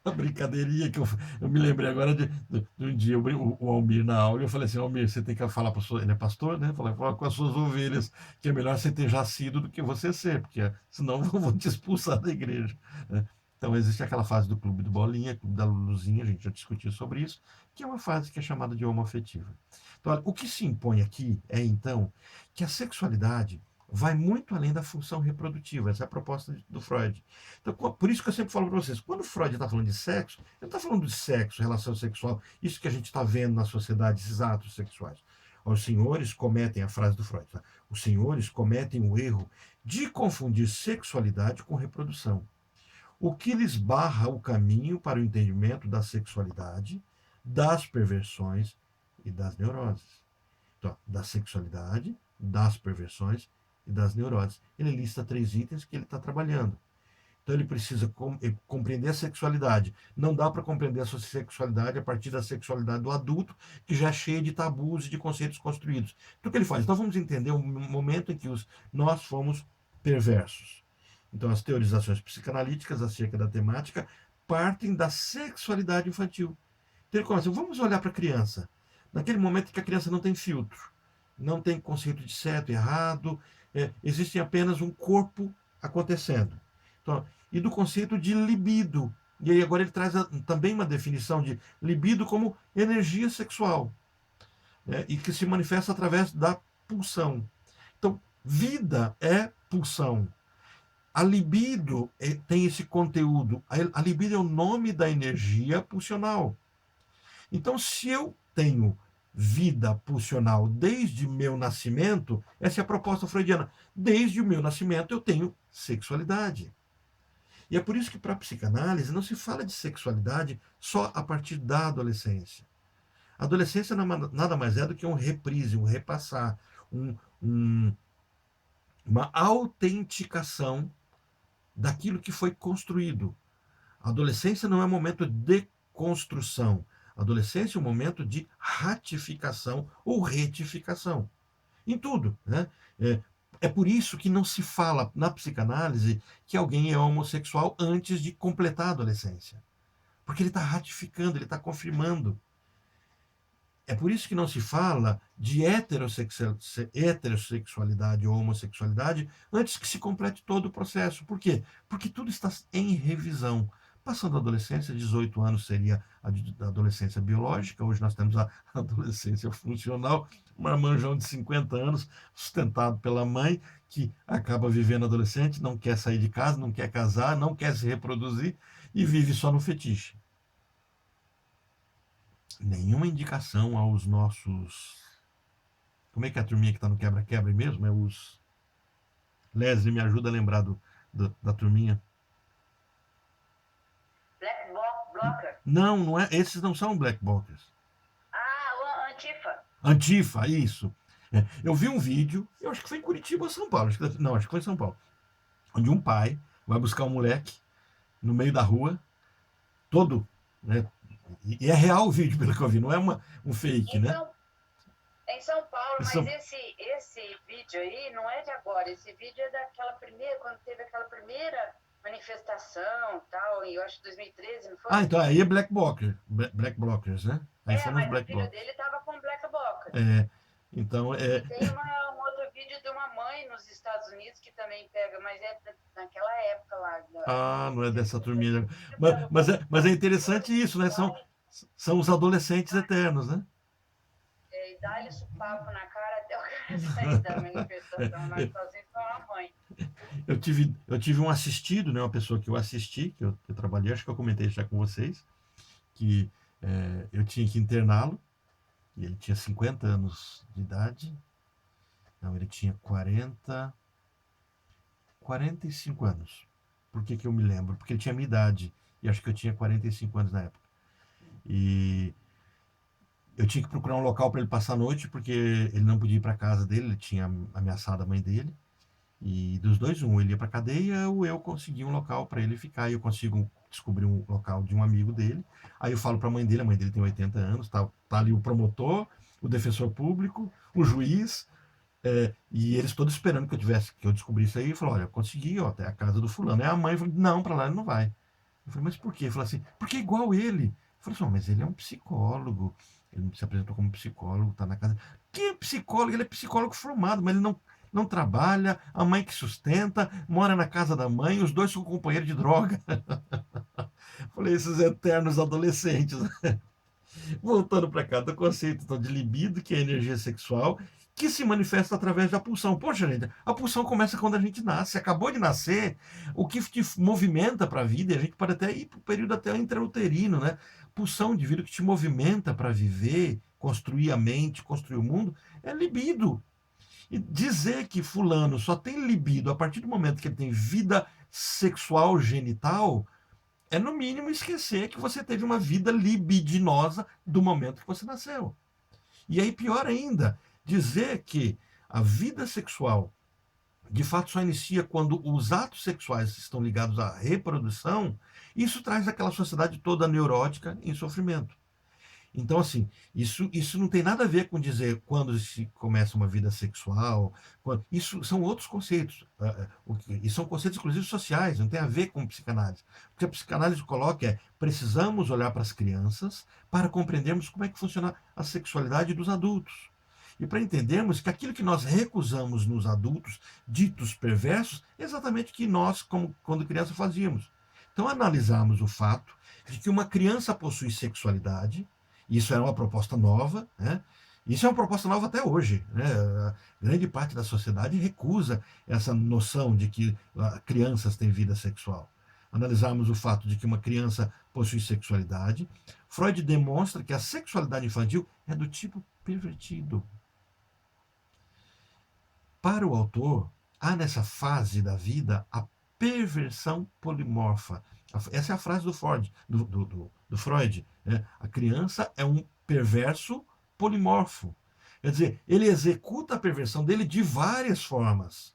A brincadeirinha que eu me lembrei agora de um dia, o Almir na aula, eu falei assim, Almir, você tem que falar para ele é pastor, né? Falar com as suas ovelhas, que é melhor você ter já sido do que você ser, porque senão vão te expulsar da igreja. Né? Então existe aquela fase do clube do bolinha, clube da luzinha, a gente já discutiu sobre isso, que é uma fase que é chamada de homoafetiva. Então, olha, o que se impõe aqui é, então, que a sexualidade vai muito além da função reprodutiva. Essa é a proposta do Freud. Então, por isso que eu sempre falo para vocês, quando Freud está falando de sexo, ele não está falando de sexo, relação sexual, isso que a gente está vendo na sociedade, esses atos sexuais. Os senhores cometem, a frase do Freud, tá? Os senhores cometem o erro de confundir sexualidade com reprodução, o que lhes barra o caminho para o entendimento da sexualidade, das perversões e das neuroses. Então, da sexualidade, das perversões e das neuroses. Ele lista 3 itens que ele está trabalhando. Então ele precisa compreender a sexualidade. Não dá para compreender a sua sexualidade a partir da sexualidade do adulto, que já é cheia de tabus e de conceitos construídos. Então o que ele faz? Então vamos entender o momento em que nós fomos perversos. Então as teorizações psicanalíticas acerca da temática partem da sexualidade infantil. Então ele começa, vamos olhar para a criança. Naquele momento em que a criança não tem filtro, não tem conceito de certo e errado, existe apenas um corpo acontecendo. Então, e do conceito de libido. E aí agora ele traz também uma definição de libido como energia sexual, né, e que se manifesta através da pulsão. Então, vida é pulsão. A libido tem esse conteúdo. A libido é o nome da energia pulsional. Então, se eu tenho vida pulsional desde meu nascimento, essa é a proposta freudiana. Desde o meu nascimento eu tenho sexualidade. E é por isso que para a psicanálise não se fala de sexualidade só a partir da adolescência. A adolescência nada mais é do que um reprise, um repassar, um, um, uma autenticação daquilo que foi construído. A adolescência não é um momento de construção. A adolescência é um momento de ratificação ou retificação. Em tudo. Né? É por isso que não se fala na psicanálise que alguém é homossexual antes de completar a adolescência. Porque ele está ratificando, ele está confirmando. É por isso que não se fala de heterossexualidade ou homossexualidade antes que se complete todo o processo. Por quê? Porque tudo está em revisão. Passando a adolescência, 18 anos seria a adolescência biológica, hoje nós temos a adolescência funcional, um marmanjão de 50 anos, sustentado pela mãe, que acaba vivendo adolescente, não quer sair de casa, não quer casar, não quer se reproduzir e vive só no fetiche. Nenhuma indicação aos nossos. Como é que é a turminha que está no quebra-quebra mesmo? É os. Leslie, me ajuda a lembrar da turminha. Black Blocker. Não, não é. Esses não são black blockers. Ah, o Antifa. Antifa, isso. Eu vi um vídeo, eu acho que foi em Curitiba ou São Paulo. Não, acho que foi em São Paulo. Onde um pai vai buscar um moleque no meio da rua, todo. Né, e é real o vídeo, pelo que eu vi, não é um fake, né? Então, em São Paulo, mas São... esse vídeo aí não é de agora. Esse vídeo é daquela primeira, quando teve aquela primeira manifestação tal, e eu acho que 2013, não foi? Ah, então aí é black blocker, black blockers, né? Aí foram os mas black o filho blockers. dele tava com Black Blocker. Então E tem um outro vídeo de uma mãe nos Estados Unidos que também pega, mas é naquela época lá. não é dessa turminha. Mas é interessante isso, né? São os adolescentes eternos, né? E dá-lhe papo na cara até o cara sair da manifestação, mas sozinho com a mãe. Eu tive um assistido, né? Uma pessoa que eu assisti, que eu trabalhei, acho que eu comentei já com vocês, que eu tinha que interná-lo, e ele tinha 50 anos de idade. Não, ele tinha 45 anos. Por que eu me lembro? Porque ele tinha a minha idade, e acho que eu tinha 45 anos na época. E eu tinha que procurar um local para ele passar a noite, porque ele não podia ir para casa dele, ele tinha ameaçado a mãe dele. E dos dois, ele ia para cadeia ou eu conseguia um local para ele ficar. E eu consigo descobrir um local de um amigo dele. Aí eu falo para a mãe dele tem 80 anos, tá ali o promotor, o defensor público, o juiz, e eles todos esperando que eu descobrisse aí. E falou: olha, eu consegui, ó, até a casa do fulano. Aí a mãe falou: não, para lá ele não vai. Eu falei: mas por quê? Ele falou assim: porque é igual ele. Eu falei assim: mas ele é um psicólogo. Ele se apresentou como psicólogo, está na casa. Que psicólogo? Ele é psicólogo formado, mas ele não trabalha, a mãe que sustenta, mora na casa da mãe, os dois são companheiros de droga. Falei, esses eternos adolescentes. Voltando para cá, do conceito então, de libido, que é a energia sexual, que se manifesta através da pulsão. Poxa, gente, a pulsão começa quando a gente nasce. Acabou de nascer, o que te movimenta para a vida, e a gente pode até ir para o período até intrauterino, né? Pulsão de vida que te movimenta para viver, construir a mente, construir o mundo, é libido. E dizer que fulano só tem libido a partir do momento que ele tem vida sexual genital é, no mínimo, esquecer que você teve uma vida libidinosa do momento que você nasceu. E aí, pior ainda, dizer que a vida sexual de fato só inicia quando os atos sexuais estão ligados à reprodução, isso traz aquela sociedade toda neurótica em sofrimento. Então, assim, isso não tem nada a ver com dizer quando se começa uma vida sexual. Isso são outros conceitos. E são conceitos, inclusive, sociais, não tem a ver com psicanálise. O que a psicanálise coloca é: precisamos olhar para as crianças para compreendermos como é que funciona a sexualidade dos adultos. E para entendermos que aquilo que nós recusamos nos adultos, ditos perversos, é exatamente o que nós, como quando criança, fazíamos. Então, analisarmos o fato de que uma criança possui sexualidade. Isso era uma proposta nova, né? Isso é uma proposta nova até hoje, né? A grande parte da sociedade recusa essa noção de que crianças têm vida sexual. Analisarmos o fato de que uma criança possui sexualidade, Freud demonstra que a sexualidade infantil é do tipo pervertido. Para o autor, há nessa fase da vida a perversão polimorfa. Essa é a frase do Freud. Do Freud, né? A criança é um perverso polimorfo. Quer dizer, ele executa a perversão dele de várias formas.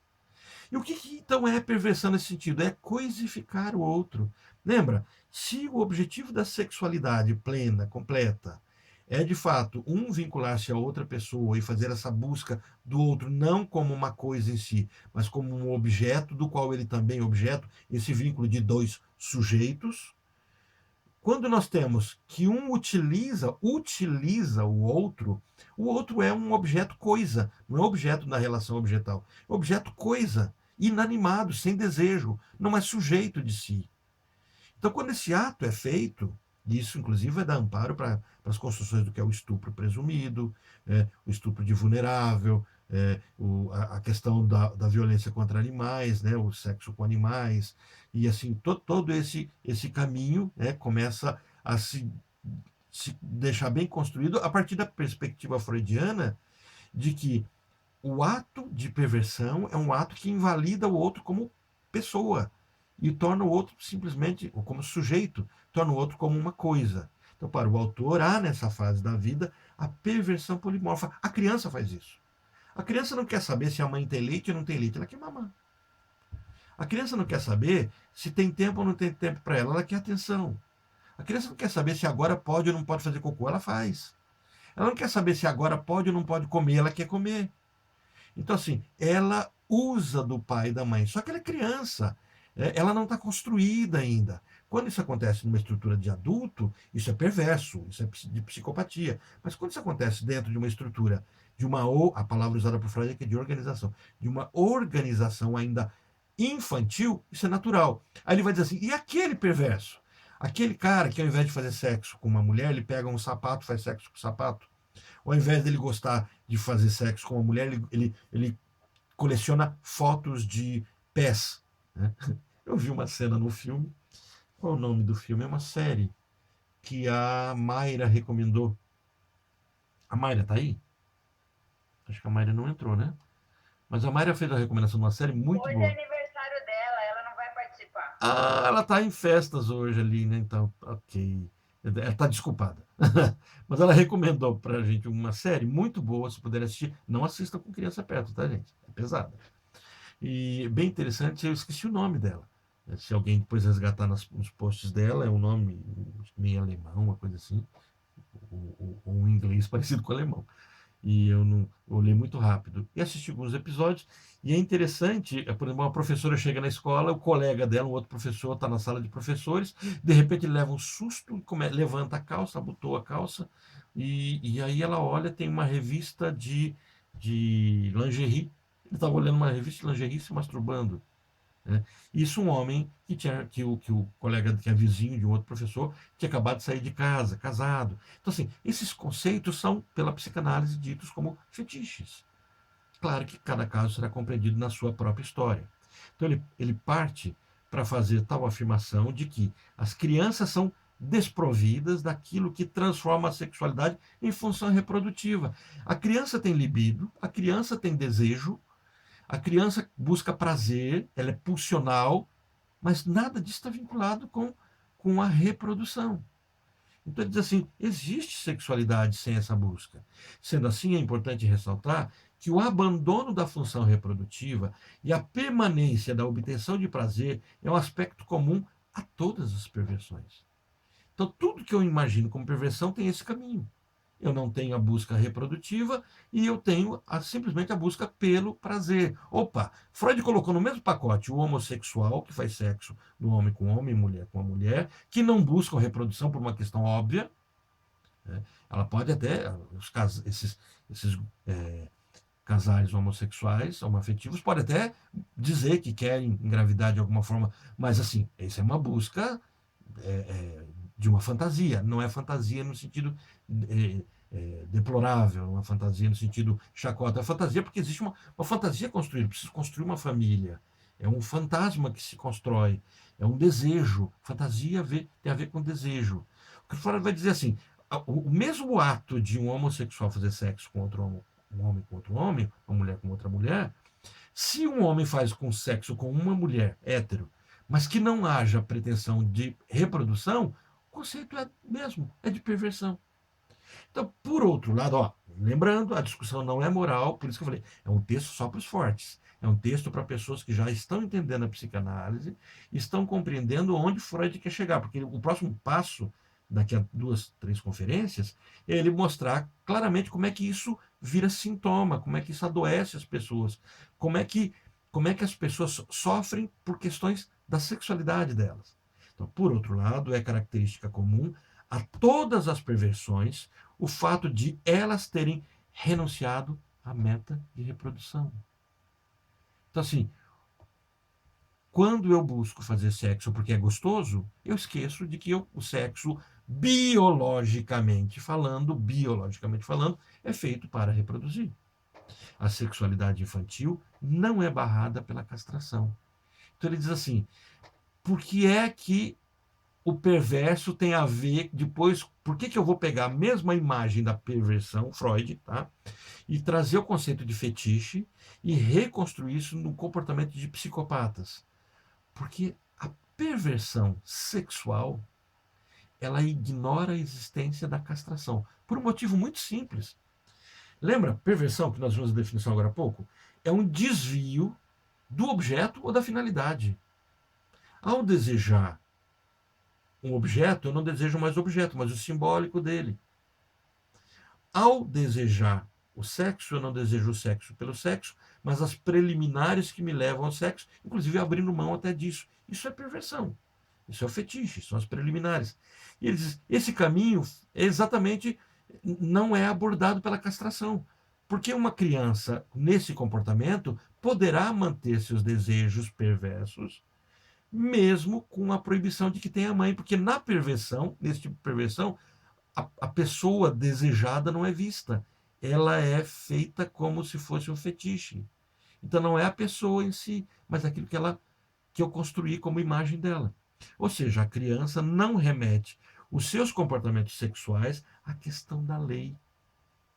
E o que então é perversão nesse sentido? É coisificar o outro. Lembra? Se o objetivo da sexualidade plena, completa, é de fato um vincular-se a outra pessoa e fazer essa busca do outro não como uma coisa em si, mas como um objeto do qual ele também é objeto, esse vínculo de dois sujeitos. Quando nós temos que um utiliza o outro é um objeto coisa, não é objeto na relação objetal, é objeto coisa, inanimado, sem desejo, não é sujeito de si. Então, quando esse ato é feito, isso inclusive vai dar amparo para as construções do que é o estupro presumido, o estupro de vulnerável, a questão da violência contra animais, né, o sexo com animais, e assim, todo esse caminho, né, começa a se deixar bem construído a partir da perspectiva freudiana de que o ato de perversão é um ato que invalida o outro como pessoa e torna o outro simplesmente como sujeito, torna o outro como uma coisa. Então, para o autor, há nessa fase da vida a perversão polimorfa. A criança faz isso. A criança não quer saber se a mãe tem leite ou não tem leite, ela quer mamar. A criança não quer saber se tem tempo ou não tem tempo para ela quer atenção. A criança não quer saber se agora pode ou não pode fazer cocô, ela faz. Ela não quer saber se agora pode ou não pode comer, ela quer comer. Então, assim, ela usa do pai e da mãe, só que ela é criança, ela não está construída ainda. Quando isso acontece numa estrutura de adulto, isso é perverso, isso é de psicopatia. Mas quando isso acontece dentro de uma estrutura, a palavra usada por Freud é que é de organização, de uma organização ainda infantil, isso é natural. Aí ele vai dizer assim, e aquele perverso? Aquele cara que ao invés de fazer sexo com uma mulher, ele pega um sapato, faz sexo com o sapato. Ao invés dele gostar de fazer sexo com uma mulher, ele coleciona fotos de pés. Né? Eu vi uma cena no filme. Qual é o nome do filme? É uma série que a Mayra recomendou. A Mayra tá aí? Acho que a Mayra não entrou, né? Mas a Mayra fez a recomendação de uma série muito Hoje é boa. aniversário dela, ela não vai participar. Ah, ela tá em festas hoje ali, né? Então, ok. Ela tá desculpada. Mas ela recomendou pra gente uma série muito boa, se puder assistir. Não assista com criança perto, tá, gente? É pesada. E bem interessante, eu esqueci o nome dela. Se alguém depois resgatar nos posts dela, é um nome meio alemão, uma coisa assim, ou um inglês parecido com o alemão. E eu não eu olhei muito rápido. E assisti alguns episódios, e é interessante, por exemplo, uma professora chega na escola, o colega dela, um outro professor, está na sala de professores, de repente ele leva um susto, levanta a calça, abotoa a calça, e aí ela olha, tem uma revista de lingerie. Ele estava olhando uma revista de lingerie se masturbando. Né? Isso um homem que o colega, que é vizinho de um outro professor, tinha acabado de sair de casa, casado. Então, assim, esses conceitos são, pela psicanálise, ditos como fetiches. Claro que cada caso será compreendido na sua própria história. Então, ele parte para fazer tal afirmação de que as crianças são desprovidas daquilo que transforma a sexualidade em função reprodutiva. A criança tem libido, a criança tem desejo, a criança busca prazer, ela é pulsional, mas nada disso está vinculado com a reprodução. Então ele diz assim: existe sexualidade sem essa busca. Sendo assim, é importante ressaltar que o abandono da função reprodutiva e a permanência da obtenção de prazer é um aspecto comum a todas as perversões. Então, tudo que eu imagino como perversão tem esse caminho. Eu não tenho a busca reprodutiva e eu tenho simplesmente a busca pelo prazer. Opa, Freud colocou no mesmo pacote o homossexual, que faz sexo do homem com homem, mulher com a mulher, que não buscam reprodução por uma questão óbvia. Né? Ela pode até, esses casais homossexuais, homoafetivos, podem até dizer que querem engravidar de alguma forma, mas assim, essa é uma busca é, é, de uma fantasia, não é fantasia no sentido deplorável, uma fantasia no sentido chacota. A fantasia porque existe uma fantasia construída, preciso construir uma família. É um fantasma que se constrói, é um desejo. Fantasia tem a ver com desejo. O que Freud vai dizer assim, o mesmo ato de um homossexual fazer sexo com outro homem, um homem com outro homem, uma mulher com outra mulher, se um homem faz com sexo com uma mulher hétero, mas que não haja pretensão de reprodução, o conceito é mesmo, é de perversão. Então, por outro lado, ó, lembrando, a discussão não é moral, por isso que eu falei, é um texto só para os fortes. É um texto para pessoas que já estão entendendo a psicanálise, estão compreendendo onde Freud quer chegar, porque o próximo passo, daqui a 2, 3 conferências, é ele mostrar claramente como é que isso vira sintoma, como é que isso adoece as pessoas, como é que as pessoas sofrem por questões da sexualidade delas. Então, por outro lado, é característica comum a todas as perversões o fato de elas terem renunciado à meta de reprodução. Então, assim, quando eu busco fazer sexo porque é gostoso, eu esqueço de que o sexo, biologicamente falando, é feito para reproduzir. A sexualidade infantil não é barrada pela castração. Então ele diz assim, por que é que o perverso tem a ver depois, por que eu vou pegar a mesma imagem da perversão, Freud, tá? E trazer o conceito de fetiche e reconstruir isso no comportamento de psicopatas? Porque a perversão sexual, ela ignora a existência da castração, por um motivo muito simples. Lembra, perversão, que nós vimos a definição agora há pouco? É um desvio do objeto ou da finalidade. Ao desejar um objeto, eu não desejo mais o objeto, mas o simbólico dele. Ao desejar o sexo, eu não desejo o sexo pelo sexo, mas as preliminares que me levam ao sexo, inclusive abrindo mão até disso. Isso é perversão. Isso é o fetiche, são as preliminares. E ele diz, esse caminho é exatamente não é abordado pela castração. Porque uma criança, nesse comportamento, poderá manter seus desejos perversos, mesmo com a proibição de que tenha mãe. Porque na perversão, nesse tipo de perversão, a pessoa desejada não é vista. Ela é feita como se fosse um fetiche. Então não é a pessoa em si, mas aquilo que eu construí como imagem dela. Ou seja, a criança não remete os seus comportamentos sexuais à questão da lei,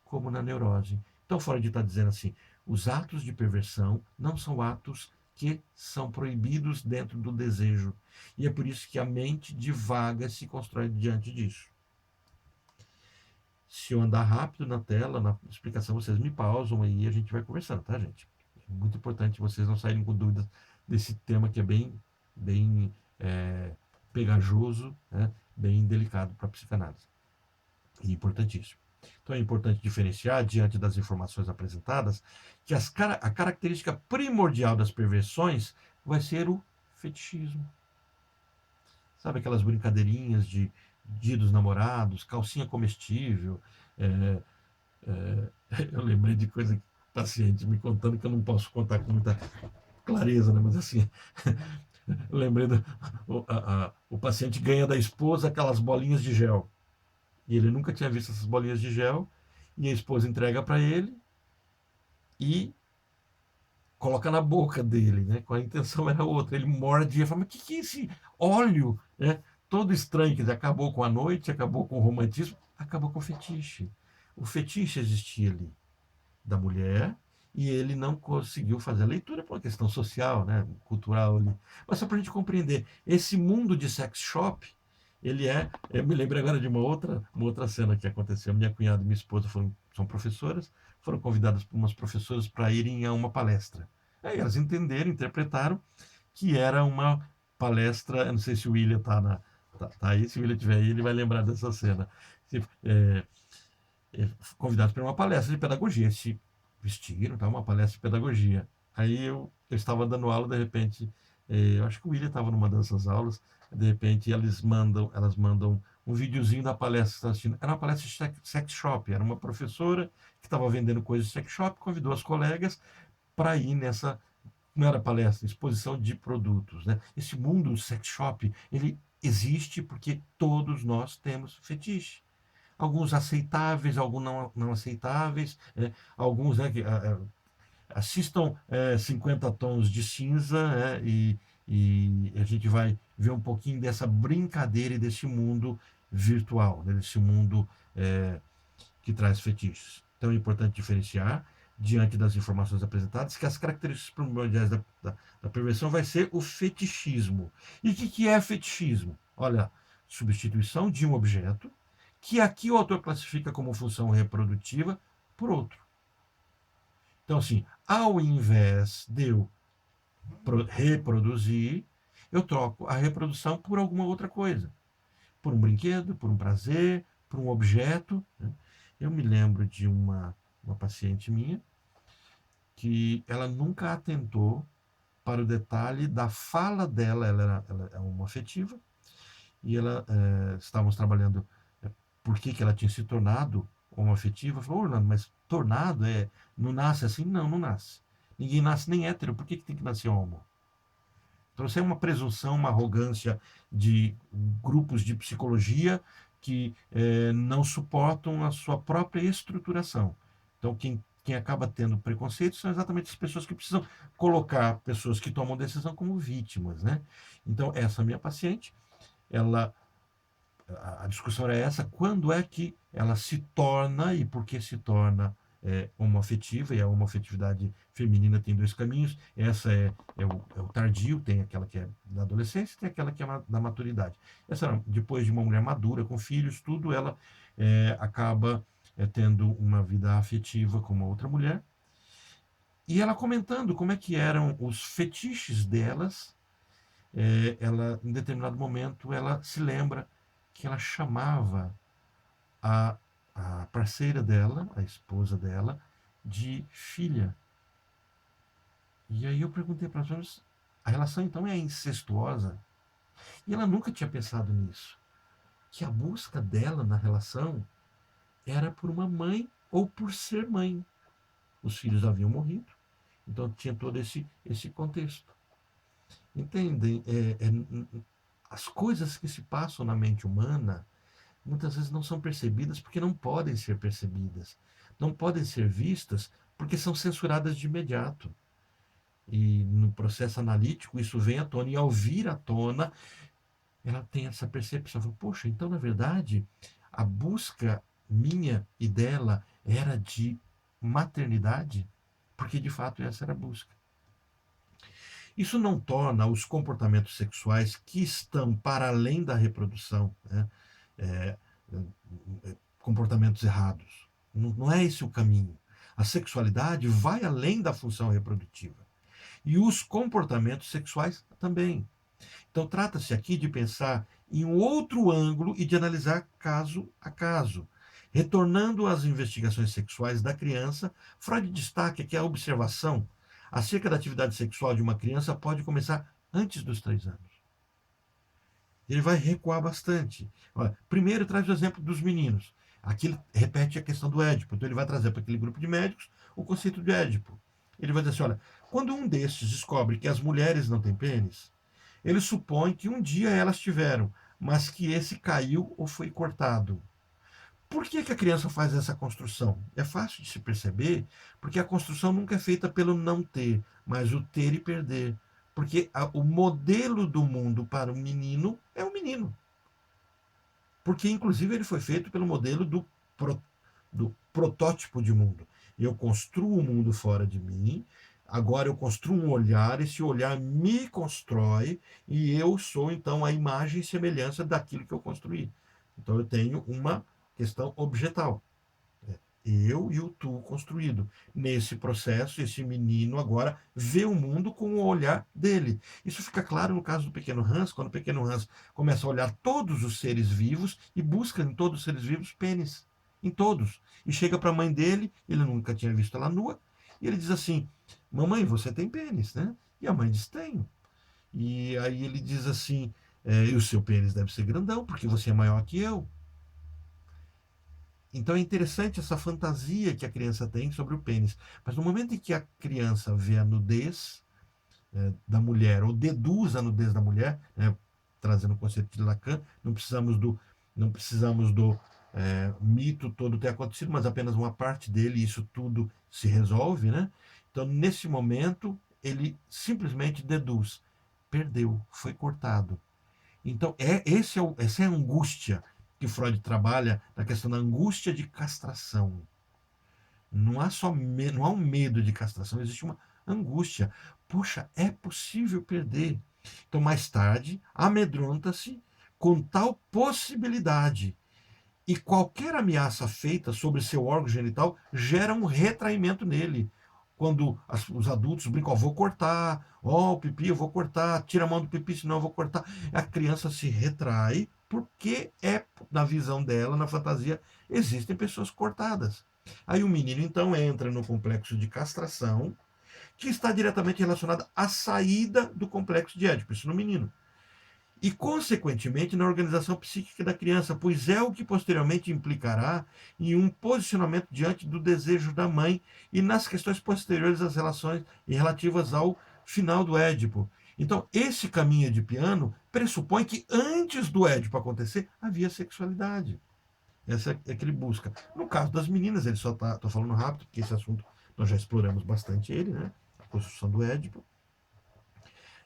como na neurose. Então Freud está dizendo assim, os atos de perversão não são atos que são proibidos dentro do desejo. E é por isso que a mente divaga se constrói diante disso. Se eu andar rápido na tela, na explicação, vocês me pausam aí e a gente vai conversando, tá, gente? É muito importante vocês não saírem com dúvidas desse tema que é bem pegajoso, né? Bem delicado para a psicanálise. E importantíssimo. Então é importante diferenciar, diante das informações apresentadas, que a característica primordial das perversões vai ser o fetichismo. Sabe aquelas brincadeirinhas de dia dos namorados, calcinha comestível. É, eu lembrei de coisa que paciente me contando que eu não posso contar com muita clareza, né? Mas assim, eu lembrei o paciente ganha da esposa aquelas bolinhas de gel. E ele nunca tinha visto essas bolinhas de gel. E a esposa entrega para ele e coloca na boca dele, né? Com a intenção era outra. Ele morde e fala, mas o que é esse óleo, né? Todo estranho, que acabou com a noite, acabou com o romantismo, acabou com o fetiche. O fetiche existia ali, da mulher, e ele não conseguiu fazer a leitura por uma questão social, né? Cultural ali. Mas só para a gente compreender, esse mundo de sex shop, ele eu me lembro agora de uma outra cena que aconteceu. Minha cunhada e minha esposa são professoras, foram convidadas por umas professoras para irem a uma palestra. Aí elas entenderam, interpretaram que era uma palestra. Eu não sei se o William tá aí, se o William estiver aí, ele vai lembrar dessa cena. É, Convidados para uma palestra de pedagogia, se vestiram, tá? Uma palestra de pedagogia. Aí eu estava dando aula, de repente, eu acho que o William estava numa dessas aulas, de repente elas mandam um videozinho da palestra que estava assistindo. Era uma palestra de sex shop, era uma professora que estava vendendo coisas de sex shop, convidou as colegas para ir nessa, não era palestra, exposição de produtos, né? Esse mundo sex shop, ele existe porque todos nós temos fetiche. alguns aceitáveis, alguns não aceitáveis, alguns, né, que assistam 50 tons de cinza, e a gente vai ver um pouquinho dessa brincadeira e desse mundo virtual, né, desse mundo que traz fetiches. Então é importante diferenciar, diante das informações apresentadas, que as características primordiais da perversão vai ser o fetichismo. E o que é fetichismo? Olha, substituição de um objeto, que aqui o autor classifica como função reprodutiva, por outro. Então, assim, ao invés de eu reproduzir, eu troco a reprodução por alguma outra coisa. Por um brinquedo, por um prazer, por um objeto, né? Eu me lembro de uma paciente minha que ela nunca atentou para o detalhe da fala dela. Ela é uma afetiva, e estávamos trabalhando por que ela tinha se tornado homoafetiva. Falou: Orlando, mas tornado não nasce assim? Não, não nasce. Ninguém nasce nem hétero, por que tem que nascer homo? Então, isso é uma presunção, uma arrogância de grupos de psicologia que não suportam a sua própria estruturação. Então, quem acaba tendo preconceito são exatamente as pessoas que precisam colocar pessoas que tomam decisão como vítimas, né? Então, essa minha paciente, ela a discussão era essa: quando é que ela se torna e por que se torna homoafetiva. E a homoafetividade feminina tem dois caminhos. Essa é o tardio, tem aquela que é da adolescência, tem aquela que é da maturidade. Essa, depois de uma mulher madura, com filhos, tudo, ela acaba tendo uma vida afetiva com uma outra mulher. E ela comentando como é que eram os fetiches delas, ela, em determinado momento, ela se lembra que ela chamava a parceira dela, a esposa dela, de filha. E aí eu perguntei para ela: a relação então é incestuosa? E ela nunca tinha pensado nisso, que a busca dela na relação era por uma mãe ou por ser mãe. Os filhos haviam morrido, então tinha todo esse contexto. Entendem? As coisas que se passam na mente humana muitas vezes não são percebidas porque não podem ser percebidas. Não podem ser vistas porque são censuradas de imediato. E no processo analítico isso vem à tona, e ao vir à tona, ela tem essa percepção: poxa, então na verdade a busca minha e dela era de maternidade, porque de fato essa era a busca. Isso não torna os comportamentos sexuais que estão para além da reprodução, né, é, comportamentos errados. Não é esse o caminho. A sexualidade vai além da função reprodutiva. E os comportamentos sexuais também. Então, trata-se aqui de pensar em um outro ângulo e de analisar caso a caso. Retornando às investigações sexuais da criança, Freud destaca que a observação acerca da atividade sexual de uma criança pode começar antes dos 3 anos. Ele vai recuar bastante. Olha, primeiro traz o exemplo dos meninos. Aqui ele repete a questão do Édipo. Então ele vai trazer para aquele grupo de médicos o conceito de Édipo. Ele vai dizer assim: olha, quando um destes descobre que as mulheres não têm pênis, ele supõe que um dia elas tiveram, mas que esse caiu ou foi cortado. Por que a criança faz essa construção? É fácil de se perceber, porque a construção nunca é feita pelo não ter, mas o ter e perder. Porque o modelo do mundo para o menino é o menino. Porque, inclusive, ele foi feito pelo modelo do protótipo de mundo. Eu construo o mundo fora de mim, agora eu construo um olhar, esse olhar me constrói, e eu sou, então, a imagem e semelhança daquilo que eu construí. Então, eu tenho uma questão objetal. Eu e o tu construído. Nesse processo, esse menino agora vê o mundo com o olhar dele. Isso fica claro no caso do pequeno Hans, quando o pequeno Hans começa a olhar todos os seres vivos e busca em todos os seres vivos pênis. Em todos. E chega para a mãe dele, ele nunca tinha visto ela nua, e ele diz assim: mamãe, você tem pênis, né? E a mãe diz: tenho. E aí ele diz assim: e o seu pênis deve ser grandão, porque você é maior que eu. Então é interessante essa fantasia que a criança tem sobre o pênis. Mas no momento em que a criança vê a nudez da mulher, ou deduz a nudez da mulher, trazendo o conceito de Lacan, não precisamos O mito todo ter acontecido, mas apenas uma parte dele, e isso tudo se resolve, né? Então, nesse momento, ele simplesmente deduz: perdeu, foi cortado. Então, essa é a angústia que Freud trabalha, na questão da angústia de castração. Não há um medo de castração, existe uma angústia. Puxa, é possível perder. Então, mais tarde, amedronta-se com tal possibilidade. E qualquer ameaça feita sobre seu órgão genital gera um retraimento nele. Quando os adultos brincam: ó, vou cortar, ó, o pipi, eu vou cortar, tira a mão do pipi, senão eu vou cortar. A criança se retrai, porque na visão dela, na fantasia, existem pessoas cortadas. Aí o menino, então, entra no complexo de castração, que está diretamente relacionado à saída do complexo de Édipo, isso no menino. E, consequentemente, na organização psíquica da criança, pois é o que posteriormente implicará em um posicionamento diante do desejo da mãe e nas questões posteriores às relações e relativas ao final do Édipo. Então, esse caminho de piano pressupõe que antes do Édipo acontecer, havia sexualidade. Essa é que ele busca. No caso das meninas, ele só está, estou falando rápido, porque esse assunto nós já exploramos bastante ele, né? A construção do Édipo.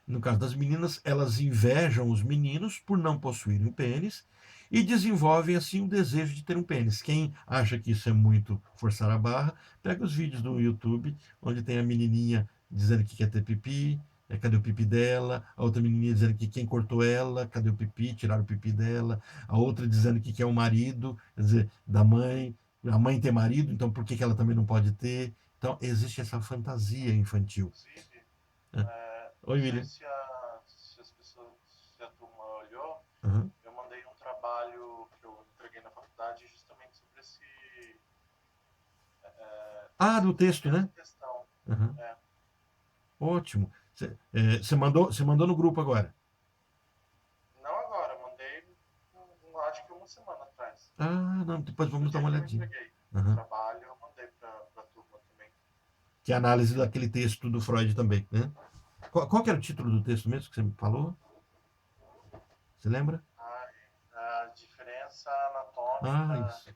No caso das meninas, elas invejam os meninos por não possuírem um pênis e desenvolvem assim o desejo de ter um pênis. Quem acha que isso é muito forçar a barra, pega os vídeos do YouTube, onde tem a menininha dizendo que quer ter pipi, cadê o pipi dela? A outra menininha dizendo que quem cortou ela, cadê o pipi, tiraram o pipi dela? A outra dizendo que quer o marido, quer dizer, da mãe, a mãe tem marido, então por que ela também não pode ter? Então existe essa fantasia infantil. Inclusive, Né? não Oi, sei William. se as pessoas, se a turma olhou, Uhum. eu mandei um trabalho que eu entreguei na faculdade justamente sobre Do texto, essa né? questão. Uhum. É. Ótimo. Você mandou no grupo agora? Não agora, mandei acho que uma semana atrás. Não, depois No vamos dar dia uma que eu olhadinha. entreguei o Uhum. trabalho, eu mandei pra turma também. Que é a análise daquele texto do Freud também, né? Qual que era o título do texto mesmo que você me falou? Você lembra? A diferença anatômica Isso.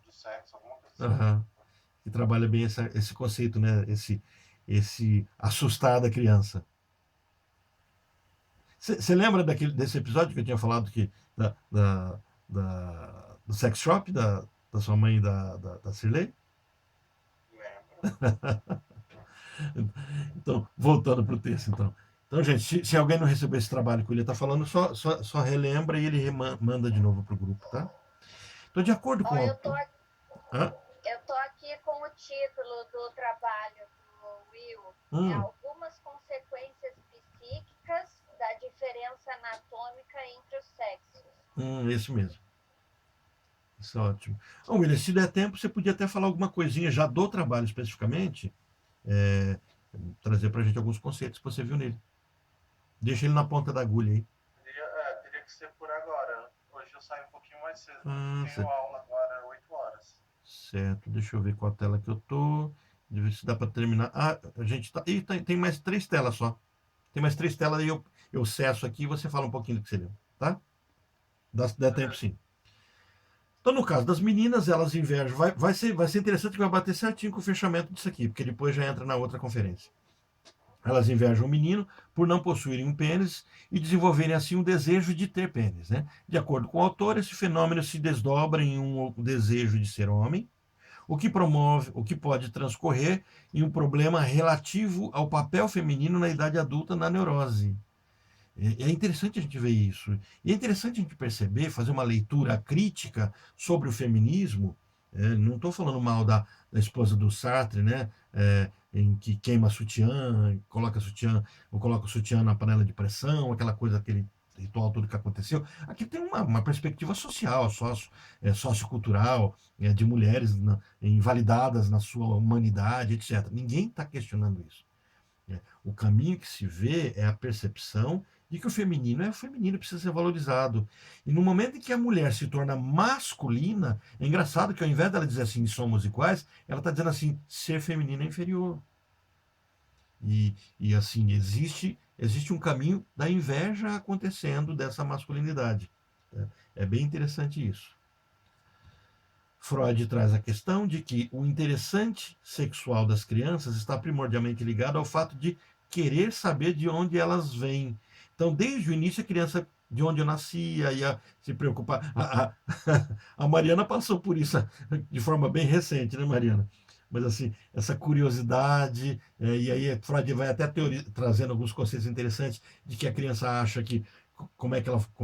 do sexo, alguma coisa assim. Uhum. Que trabalha bem esse conceito, né? Esse assustar da criança. Você lembra desse episódio que eu tinha falado do sex shop da sua mãe e da Cirlei? Lembro. Então, voltando para o texto, então. Então, gente, se alguém não recebeu esse trabalho que o William está falando, só relembra e ele manda de novo para o grupo, tá? Então, de acordo Ó, com o eu tô, autor. Hã? eu tô aqui com o título do trabalho do Will. Hum, Algumas consequências psíquicas da diferença anatômica entre os sexos. esse mesmo. Isso é ótimo. William, se der tempo, você podia até falar alguma coisinha já do trabalho especificamente, é, trazer para a gente alguns conceitos que você viu nele. Deixa ele na ponta da agulha aí. Teria que ser por agora. Hoje eu saio um pouquinho mais cedo, porque eu tenho Certo. aula agora 8 horas. Certo, deixa eu ver qual tela que eu tô. Deixa eu ver se dá para terminar. A gente tá. Ih, tem mais 3 telas só. Tem mais 3 telas e eu cesso aqui e você fala um pouquinho do que você leu, tá? Dá tempo sim. Então, no caso das meninas, elas invejam. Vai ser interessante que vai bater certinho com o fechamento disso aqui, porque depois já entra na outra conferência. Elas invejam o menino por não possuírem um pênis e desenvolverem assim um desejo de ter pênis, né? De acordo com o autor, esse fenômeno se desdobra em um desejo de ser homem, o que pode transcorrer em um problema relativo ao papel feminino na idade adulta na neurose. É interessante a gente ver isso. E é interessante a gente perceber, fazer uma leitura crítica sobre o feminismo. Não estou falando mal da esposa do Sartre, né? Em que queima sutiã, coloca sutiã, ou coloca o sutiã na panela de pressão, aquela coisa, aquele ritual todo que aconteceu. Aqui tem uma perspectiva social, sociocultural, de mulheres invalidadas na sua humanidade, etc. Ninguém está questionando isso. O caminho que se vê é a percepção de que o feminino é o feminino, precisa ser valorizado. E no momento em que a mulher se torna masculina, é engraçado que ao invés dela dizer assim, somos iguais, ela está dizendo assim, ser feminino é inferior. E assim, existe um caminho da inveja acontecendo dessa masculinidade. É bem interessante isso. Freud traz a questão de que o interessante sexual das crianças está primordialmente ligado ao fato de querer saber de onde elas vêm. Então, desde o início, a criança, de onde eu nascia, ia se preocupar. A Mariana passou por isso de forma bem recente, né, Mariana? Mas, assim, essa curiosidade, e aí Freud vai até trazendo alguns conceitos interessantes de que a criança acha que como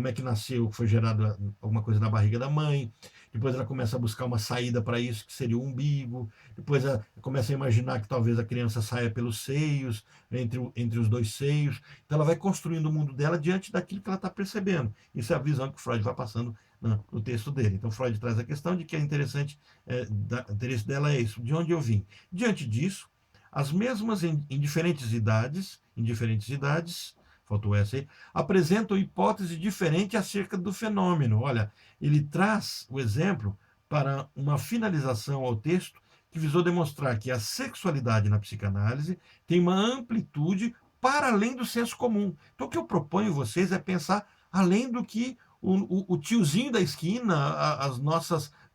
é que nasceu, foi gerado alguma coisa na barriga da mãe, depois ela começa a buscar uma saída para isso, que seria o umbigo, depois ela começa a imaginar que talvez a criança saia pelos seios, entre os dois seios, então ela vai construindo o mundo dela diante daquilo que ela está percebendo. Isso é a visão que Freud vai passando no texto dele. Então Freud traz a questão de que é interessante, o interesse dela é isso, de onde eu vim. Diante disso, as mesmas em diferentes idades, faltou essa aí, apresentam hipótese diferente acerca do fenômeno. Olha, ele traz o exemplo para uma finalização ao texto que visou demonstrar que a sexualidade na psicanálise tem uma amplitude para além do senso comum. Então, o que eu proponho a vocês é pensar além do que o tiozinho da esquina,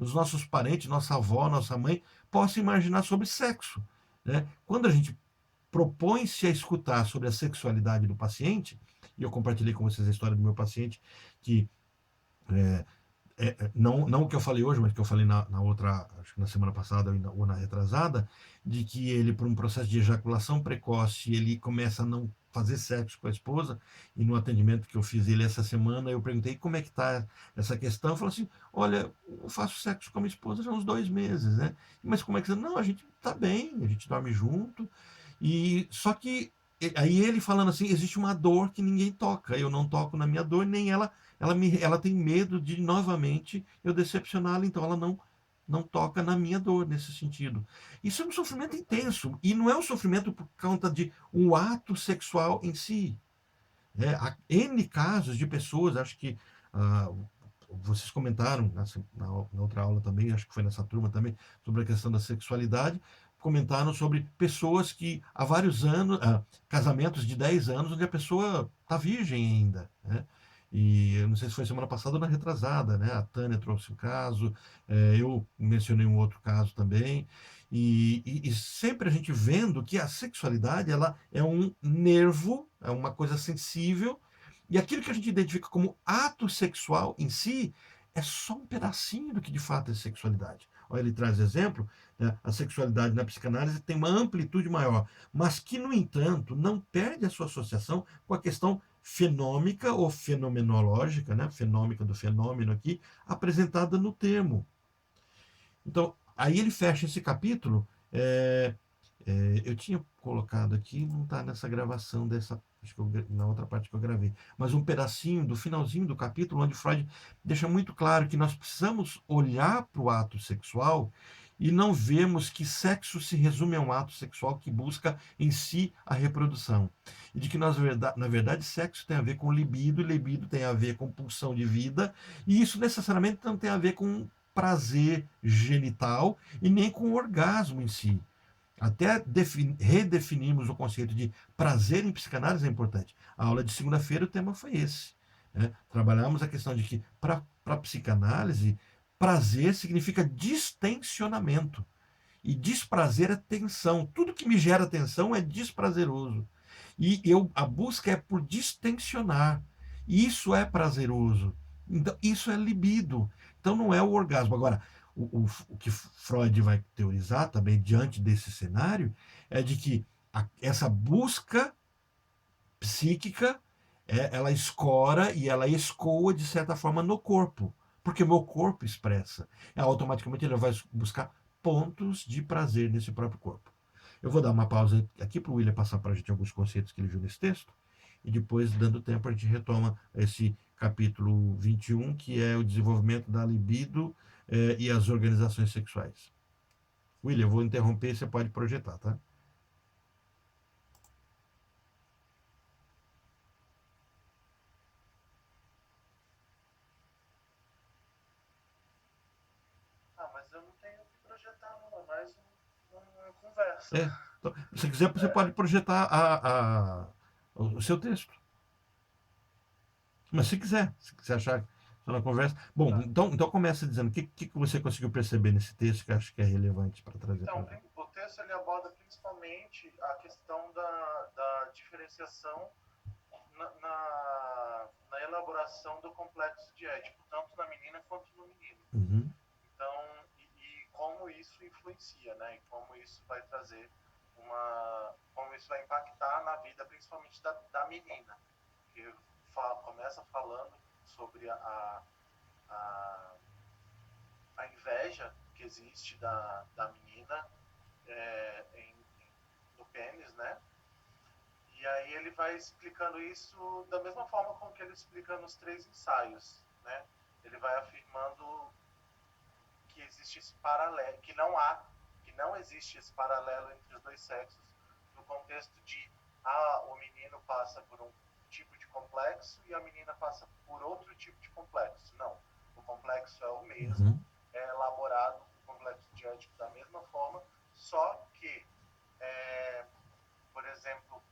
os nossos parentes, nossa avó, nossa mãe, possam imaginar sobre sexo. Né? Quando a gente propõe-se a escutar sobre a sexualidade do paciente, e eu compartilhei com vocês a história do meu paciente, que é, não o que eu falei hoje, mas que eu falei na outra, acho que na semana passada ou na retrasada, de que ele, por um processo de ejaculação precoce, ele começa a não fazer sexo com a esposa, e no atendimento que eu fiz ele essa semana, eu perguntei como é que está essa questão, ele falou assim, olha, eu faço sexo com a minha esposa já há uns 2 meses, né? Mas como é que você... Não, a gente está bem, a gente dorme junto, e só que aí ele falando assim, existe uma dor que ninguém toca, eu não toco na minha dor, nem ela tem medo de novamente eu decepcioná-la, então ela não toca na minha dor nesse sentido. Isso é um sofrimento intenso e não é um sofrimento por conta de um ato sexual em si. Há N casos de pessoas, acho que ah, vocês comentaram na outra aula também, acho que foi nessa turma também, sobre a questão da sexualidade, comentaram sobre pessoas que há vários anos, casamentos de 10 anos, onde a pessoa está virgem ainda, né? E eu não sei se foi semana passada ou na retrasada, né? A Tânia trouxe o caso, eu mencionei um outro caso também, e sempre a gente vendo que a sexualidade ela é um nervo, é uma coisa sensível, e aquilo que a gente identifica como ato sexual em si é só um pedacinho do que de fato é sexualidade. Olha, ele traz exemplo, né? A sexualidade na psicanálise tem uma amplitude maior, mas que, no entanto, não perde a sua associação com a questão fenômica ou fenomenológica, né? Fenômica do fenômeno aqui, apresentada no termo. Então, aí ele fecha esse capítulo. Eu tinha colocado aqui, não está nessa gravação dessa, acho que na outra parte que eu gravei, mas um pedacinho do finalzinho do capítulo, onde Freud deixa muito claro que nós precisamos olhar para o ato sexual e não vemos que sexo se resume a um ato sexual que busca em si a reprodução. E de que, na verdade, sexo tem a ver com libido, e libido tem a ver com pulsão de vida, e isso necessariamente não tem a ver com prazer genital e nem com o orgasmo em si. Até redefinirmos o conceito de prazer em psicanálise é importante. A aula de segunda-feira o tema foi esse. Né? Trabalhamos a questão de que, para a psicanálise, prazer significa distensionamento. E desprazer é tensão. Tudo que me gera tensão é desprazeroso. E a busca é por distensionar. Isso é prazeroso. Então, isso é libido. Então, não é o orgasmo. Agora, o que Freud vai teorizar também diante desse cenário é de que essa busca psíquica ela escora e ela escoa de certa forma no corpo, porque o meu corpo expressa. Automaticamente ele vai buscar pontos de prazer nesse próprio corpo. Eu vou dar uma pausa aqui para o William passar para a gente alguns conceitos que ele viu nesse texto, e depois, dando tempo, a gente retoma esse capítulo 21, que é o desenvolvimento da libido e as organizações sexuais. William, eu vou interromper, você pode projetar, tá? Mas eu não tenho o que projetar, não. É mais uma conversa. Então, se quiser, você pode projetar o seu texto. Mas se quiser achar Só na conversa. Bom, Tá. então começa dizendo o que você conseguiu perceber nesse texto que acho que é relevante para trazer para Então, lá. o texto ele aborda principalmente a questão da diferenciação na elaboração do complexo de Édipo, tanto na menina quanto no menino. Uhum. Então, e como isso influencia, né? E como isso vai trazer como isso vai impactar na vida, principalmente da menina, que começa falando sobre a, a inveja que existe da menina no pênis, né? E aí ele vai explicando isso da mesma forma como que ele explica nos 3 ensaios, né? Ele vai afirmando que existe esse paralelo, que não existe esse paralelo entre os dois sexos, no contexto de o menino passa por um tipo de complexo e a menina passa por outro tipo de complexo. Não, o complexo é o mesmo, Uhum. é elaborado o complexo de Édipo da mesma forma, só que, por exemplo,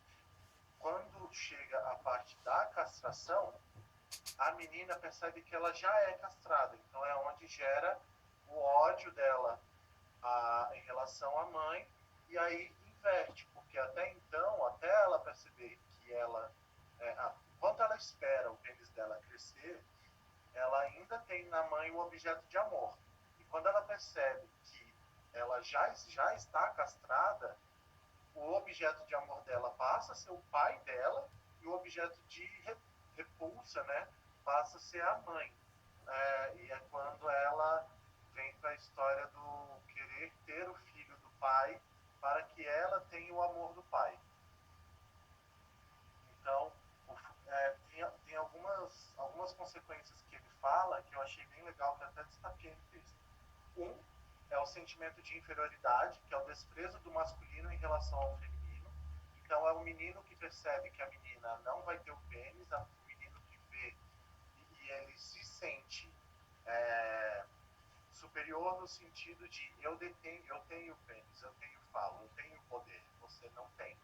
quando chega a parte da castração, a menina percebe que ela já é castrada. Então é onde gera o ódio dela em relação à mãe, e aí inverte, porque até então, até ela perceber que enquanto ela espera o pênis dela crescer, ela ainda tem na mãe o objeto de amor. E quando ela percebe que ela já está castrada, o objeto de amor dela passa a ser o pai dela e o objeto de repulsa, né, passa a ser a mãe. E é quando ela vem para a história do querer ter o filho do pai para que ela tenha o amor do pai. Então, tem algumas consequências que ele fala que eu achei bem legal, que eu até destaquei no texto. É o sentimento de inferioridade, que é o desprezo do masculino em relação ao feminino. Então, é o menino que percebe que a menina não vai ter o pênis, o menino que vê e ele se sente superior no sentido de eu tenho pênis, eu tenho falo, eu tenho poder, você não tem.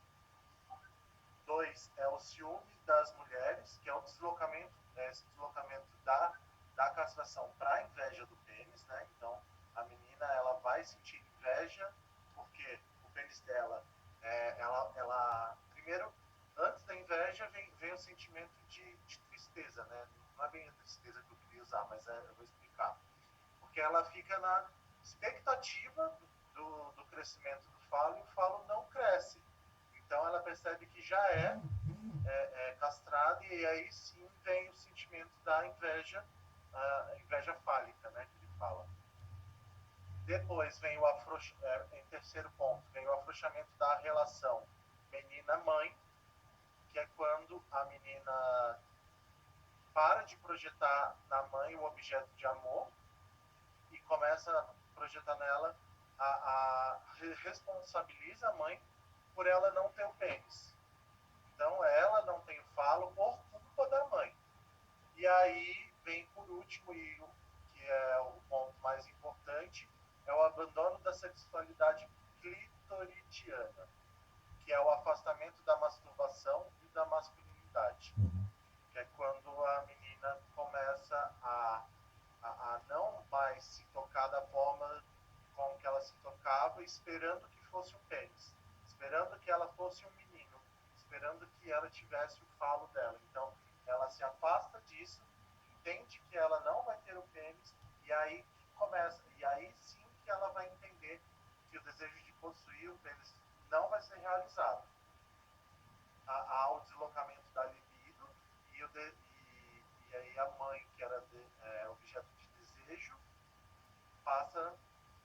2 é o ciúme das mulheres, que é esse deslocamento da castração para a inveja do pênis, né? Então a menina ela vai sentir inveja porque o pênis dela, ela primeiro, antes da inveja vem o sentimento de tristeza, né? Não é bem a tristeza que eu queria usar, mas eu vou explicar. Porque ela fica na expectativa do crescimento do falo e o falo não cresce. Então ela percebe que já é castrada e aí sim vem o sentimento da inveja, a inveja fálica, né, que ele fala. Depois vem em terceiro ponto, vem o afrouxamento da relação menina-mãe, que é quando a menina para de projetar na mãe o objeto de amor e começa a projetar nela, responsabiliza a mãe por ela não ter o pênis. Então ela não tem o falo por culpa da mãe. E aí vem por último, e que é o ponto mais importante, é o abandono da sexualidade clitoridiana, que é o afastamento da masturbação e da masculinidade. Que é quando a menina começa a não mais se tocar da forma com que ela se tocava, esperando que fosse um pênis, esperando que ela fosse um menino, esperando que ela tivesse o falo dela. Então, ela se afasta disso, entende que ela não vai ter o pênis, e aí sim que ela vai entender que o desejo de possuir o pênis não vai ser realizado. Há o deslocamento da libido e aí a mãe, que era objeto de desejo, passa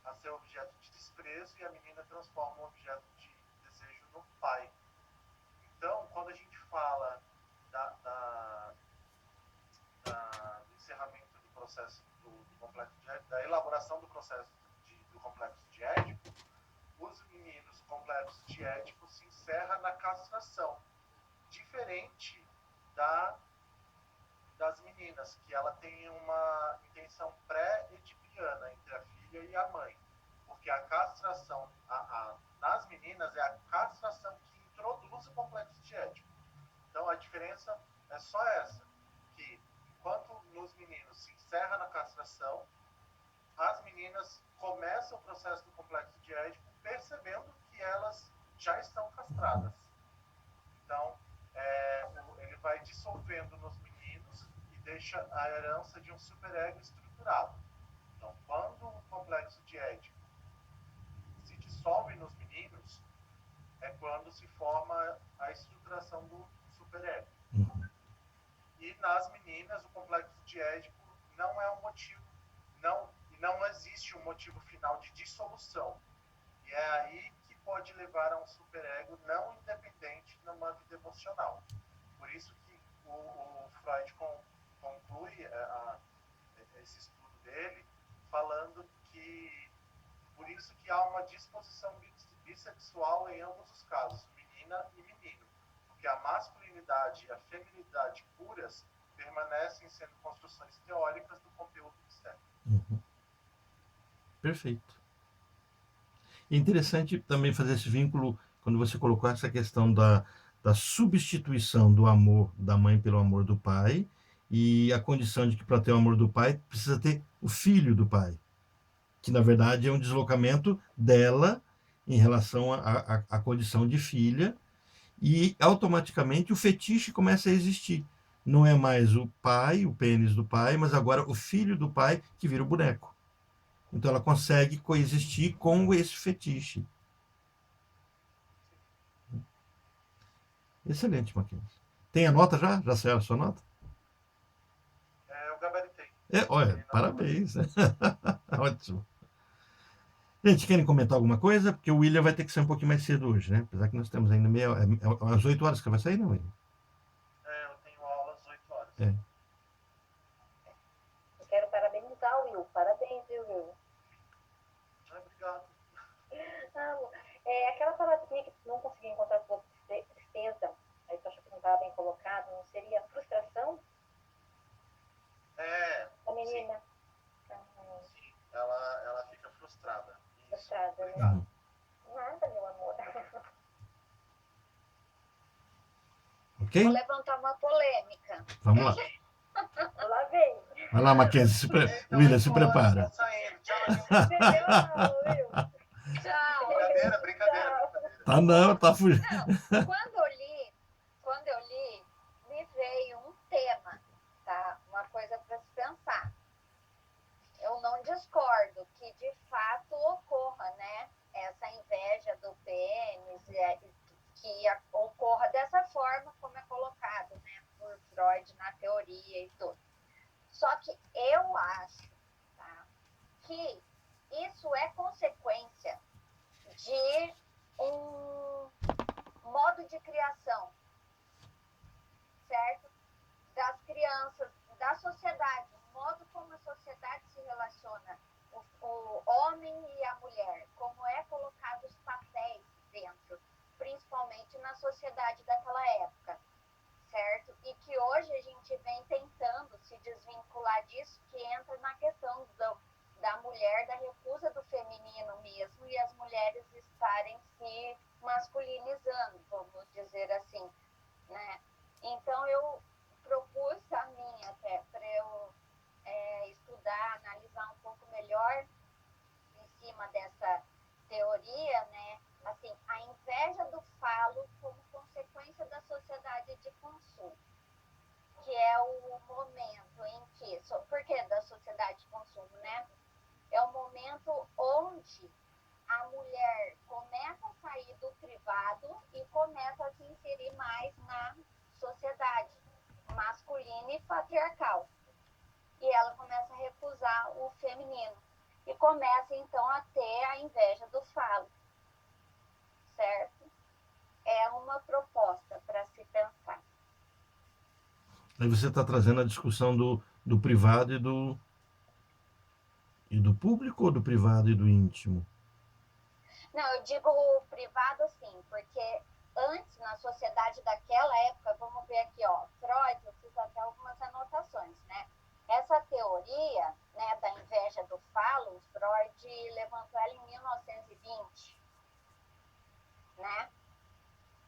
a ser objeto de desprezo e a menina transforma o objeto de desejo no pai. Então, quando a gente fala do encerramento do processo do complexo de Édipo, da elaboração do processo do complexo de Édipo, os meninos, o complexo de Édipo se encerra na castração, diferente das meninas, que ela tem uma intenção pré-edipiana entre a filha e a mãe, porque a castração nas meninas é a castração que introduz o complexo de Édipo. Então a diferença é só essa, que enquanto nos meninos se encerra na castração, as meninas começam o processo do complexo de Édipo percebendo que elas já estão castradas. Então, ele vai dissolvendo nos meninos e deixa a herança de um superego estruturado. Então, quando o complexo de Édipo se dissolve nos meninos, é quando se forma a estruturação do superego. E nas meninas, o complexo de Édipo não é um motivo, não existe um motivo final de dissolução. E é aí que pode levar a um superego não independente numa vida emocional. Por isso que o Freud conclui esse estudo dele falando que por isso que há uma disposição bissexual em ambos os casos, menina e menino, porque a masculinidade e a feminilidade puras permanecem sendo construções teóricas do conteúdo externo. Perfeito. É interessante também fazer esse vínculo quando você colocou essa questão da substituição do amor da mãe pelo amor do pai e a condição de que para ter o amor do pai precisa ter o filho do pai, que na verdade é um deslocamento dela em relação à condição de filha, e automaticamente o fetiche começa a existir. Não é mais o pai, o pênis do pai, mas agora o filho do pai que vira o boneco. Então ela consegue coexistir com esse fetiche. Excelente, Mackenzie. Tem a nota já? Já saiu a sua nota? Eu gabaritei. Olha, parabéns. Ótimo. Gente, querem comentar alguma coisa? Porque o William vai ter que sair um pouquinho mais cedo hoje, né? Apesar que nós temos ainda às 8 horas que vai sair, não, William? Eu tenho aula às 8 horas. Eu quero parabenizar o Will. Parabéns, Will. Obrigado. Aquela palavrinha que não consegui encontrar com tristeza, aí tu acha que não estava bem colocado, não seria frustração? A menina. Sim, ela fica frustrada. Frustrada, né? Nada, meu amor. Ok? Vou levantar uma polêmica. Vamos lá. Lá vem. Vai lá, Mackenzie. William, se prepara. Tchau. Brincadeira. Tá não, tá fugindo. Quando eu li, me veio um tema, tá? Uma coisa para se pensar. Eu não discordo que de fato ocorra, né? Essa inveja do pênis, que ocorra dessa forma como é colocado, né? Por Freud na teoria e tudo. Só que eu acho, tá, que isso é consequência de um modo de criação, certo? Das crianças, da sociedade, o modo como a sociedade se relaciona, o homem e a mulher, como é colocado os papéis dentro, principalmente na sociedade daquela época, certo? E que hoje a gente vem tentando se desvincular disso, que entra na questão da mulher, da recusa do feminino mesmo, e as mulheres estarem se masculinizando, vamos dizer assim, né? Então eu propus a mim até para eu estudar, analisar um pouco melhor em cima dessa teoria, né? Assim, a inveja do falo como consequência da sociedade de consumo, que é o momento em que, por que da sociedade de consumo, né? É o momento onde a mulher começa a sair do privado e começa a se inserir mais na sociedade masculina e patriarcal. E ela começa a recusar o feminino. E começa, então, a ter a inveja do falo. Certo? É uma proposta para se pensar. Aí você está trazendo a discussão do privado e do público, ou do privado e do íntimo? Não, eu digo privado sim, porque antes, na sociedade daquela época, vamos ver aqui, ó, Freud, eu fiz até algumas anotações, né? Essa teoria, né, da inveja do falo, Freud levantou ela em 1920, né?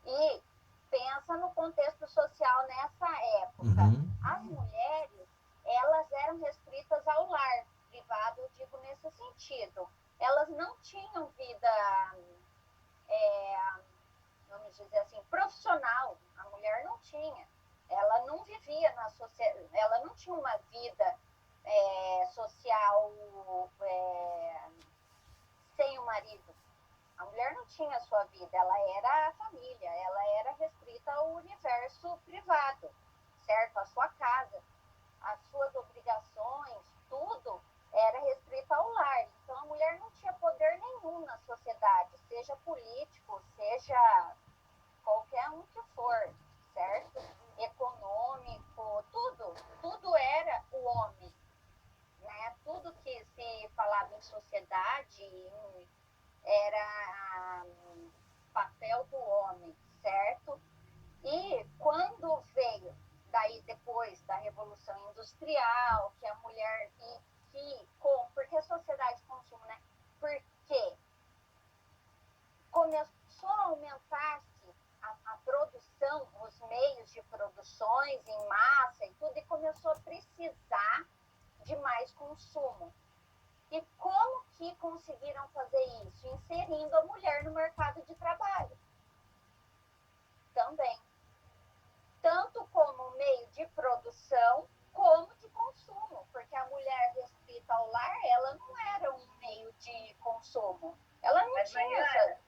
E pensa no contexto social nessa época. As mulheres, elas eram restritas nesse sentido. Elas não tinham vida, vamos dizer assim, profissional. A mulher não tinha. Ela não vivia na sociedade, ela não tinha uma vida social sem o marido. A mulher não tinha a sua vida, ela era a família, ela era restrita ao universo privado, certo? A sua casa, as suas obrigações, tudo era restrito ao lar. Então a mulher não tinha poder nenhum na sociedade, seja político, seja qualquer um que for, certo? Econômico, tudo era o homem, né? Tudo que se falava em sociedade era papel do homem, certo? E quando veio daí depois da Revolução Industrial, que a mulher porque a sociedade de consumo, né? Porque começou a aumentar-se a produção, os meios de produções em massa e tudo, e começou a precisar de mais consumo. E como que conseguiram fazer isso? Inserindo a mulher no mercado de trabalho. Também. Tanto como meio de produção, como de consumo. Porque a mulher restrita ao lar, ela não era um meio de consumo. Ela não tinha essa...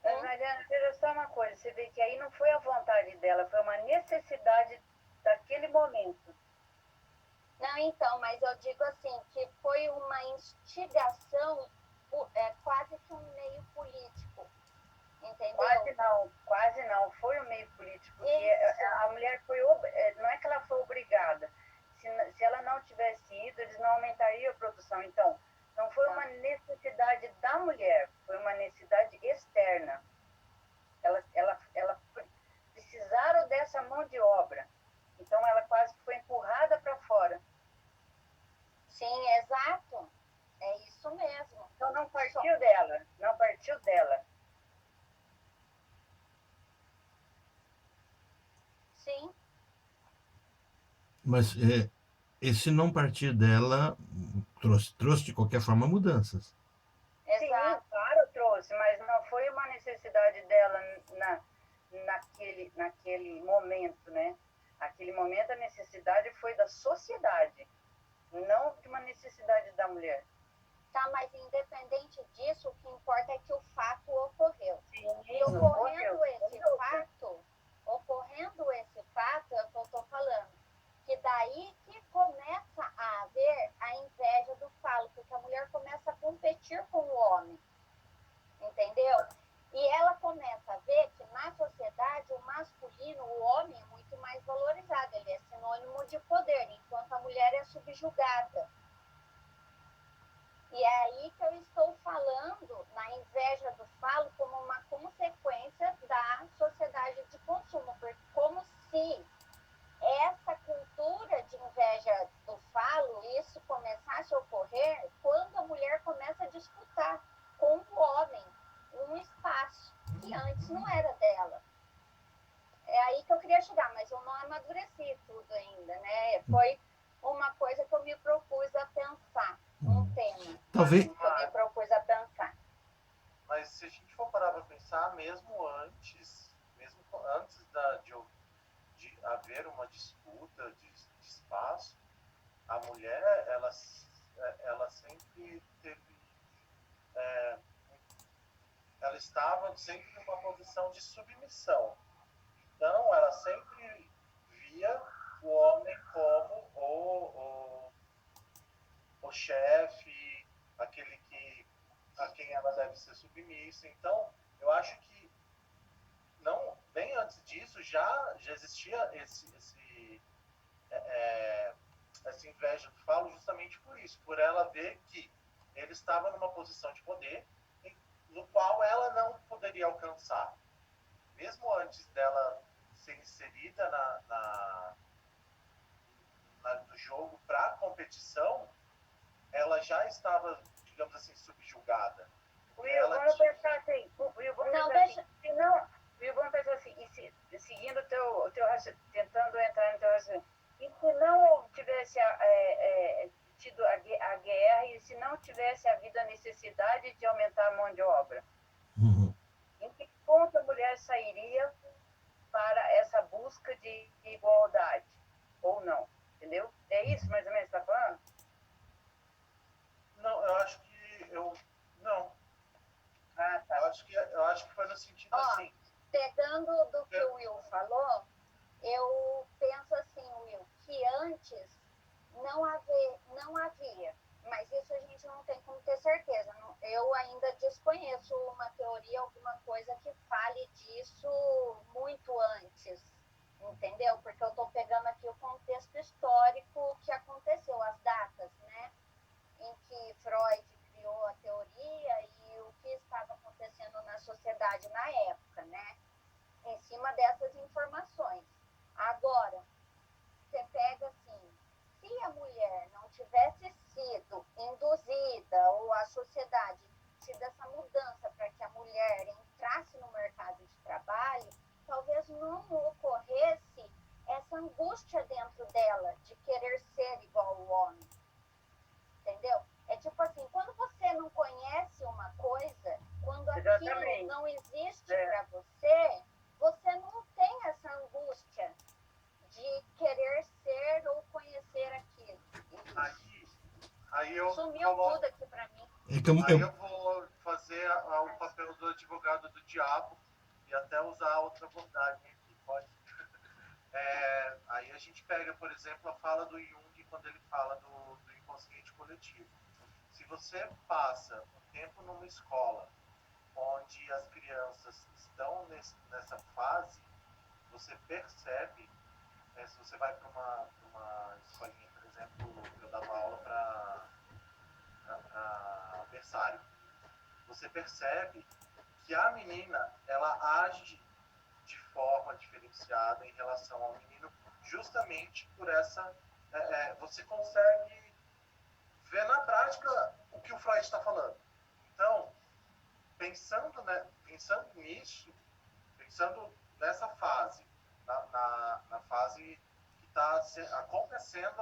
Mas, Mariana, veja só uma coisa. Você vê que aí não foi a vontade dela, foi uma necessidade daquele momento. Não, então, mas eu digo assim, que foi uma instigação, quase que um meio político, entendeu? Quase não. Foi um meio político, porque a mulher foi, não é que ela foi obrigada. Se ela não tivesse ido, eles não aumentariam a produção. Então, não foi uma necessidade da mulher, foi uma necessidade externa. Ela precisaram dessa mão de obra. Então, ela quase foi empurrada para fora. Sim, exato. É isso mesmo. Então, não partiu dela. Sim. Mas esse não partir dela trouxe de qualquer forma mudanças. Exato. Sim, claro, trouxe, mas não foi uma necessidade dela naquele momento, né? Aquele momento a necessidade foi da sociedade, não de uma necessidade da mulher. Tá, mas independente disso, o que importa é que o fato ocorreu. Sim, e ocorrendo esse fato, é o que eu estou falando, que daí que começa a haver a inveja do falo, porque a mulher começa a competir com o homem, entendeu? E ela começa a ver que na sociedade o masculino, o homem é muito mais valorizado, ele é sinônimo de poder, enquanto a mulher é subjugada. E é aí que eu estou falando na inveja do falo como uma consequência da sociedade de consumo, porque como se essa cultura de inveja do falo, isso começasse a ocorrer quando a mulher começa a disputar com o homem um espaço que antes não era dela. É aí que eu queria chegar, mas eu não amadureci tudo ainda, né? Foi uma coisa que eu me propus a pensar, um tema. Talvez. Que eu me propus a pensar. Mas se a gente for parar para pensar, mesmo antes de haver uma disputa de espaço, a mulher, ela sempre teve, ela estava sempre numa posição de submissão. Então, ela sempre via o homem como o chefe, aquele a quem ela deve ser submissa. Então, eu acho que bem antes disso já existia essa inveja do falo justamente por isso, por ela ver que ele estava numa posição de poder no qual ela não poderia alcançar. Mesmo antes dela ser inserida no jogo para a competição, ela já estava, digamos assim, subjugada. Will, vamos pensar assim. Vamos pensar assim, seguindo o teu raciocínio, tentando entrar no teu raciocínio. E se não tivesse tido havido a guerra e se não tivesse havido a necessidade de aumentar a mão de obra? Uhum. Em que ponto a mulher sairia para essa busca de igualdade? Ou não? Entendeu? É isso mais ou menos que você está falando? Não, eu acho que não. Ah, tá. Eu acho que foi no sentido assim. Pegando do que o Will falou, eu penso assim, Will, que antes não havia, mas isso a gente não tem como ter certeza. Eu ainda desconheço uma teoria, alguma coisa que fale disso muito antes, entendeu? Porque eu estou pegando aqui o contexto histórico que aconteceu, as datas, né? Em que Freud criou a teoria e o que estava acontecendo na sociedade na época, né? Em cima dessas informações. Agora, você pega assim, se a mulher não tivesse sido induzida ou a sociedade tido essa mudança para que a mulher entrasse no mercado de trabalho, talvez não ocorresse essa angústia dentro dela de querer ser igual ao homem. Entendeu? É tipo assim, quando você não conhece uma coisa, quando aquilo não existe para você, você não tem essa angústia de querer ser ou conhecer aquilo. Aí eu Sumiu tudo aqui para mim. Aí eu vou fazer o papel do advogado do diabo e até usar outra abordagem aqui, pode? Aí a gente pega, por exemplo, a fala do Jung quando ele fala do inconsciente coletivo. Se você passa um tempo numa escola onde as crianças estão nessa fase, você percebe, se você vai para uma escolinha, por exemplo, eu dava aula para berçário, você percebe que a menina, ela age de forma diferenciada em relação ao menino, justamente por essa... você consegue ver na prática o que o Freud está falando. Então, pensando nisso, pensando nessa fase, na fase que está acontecendo,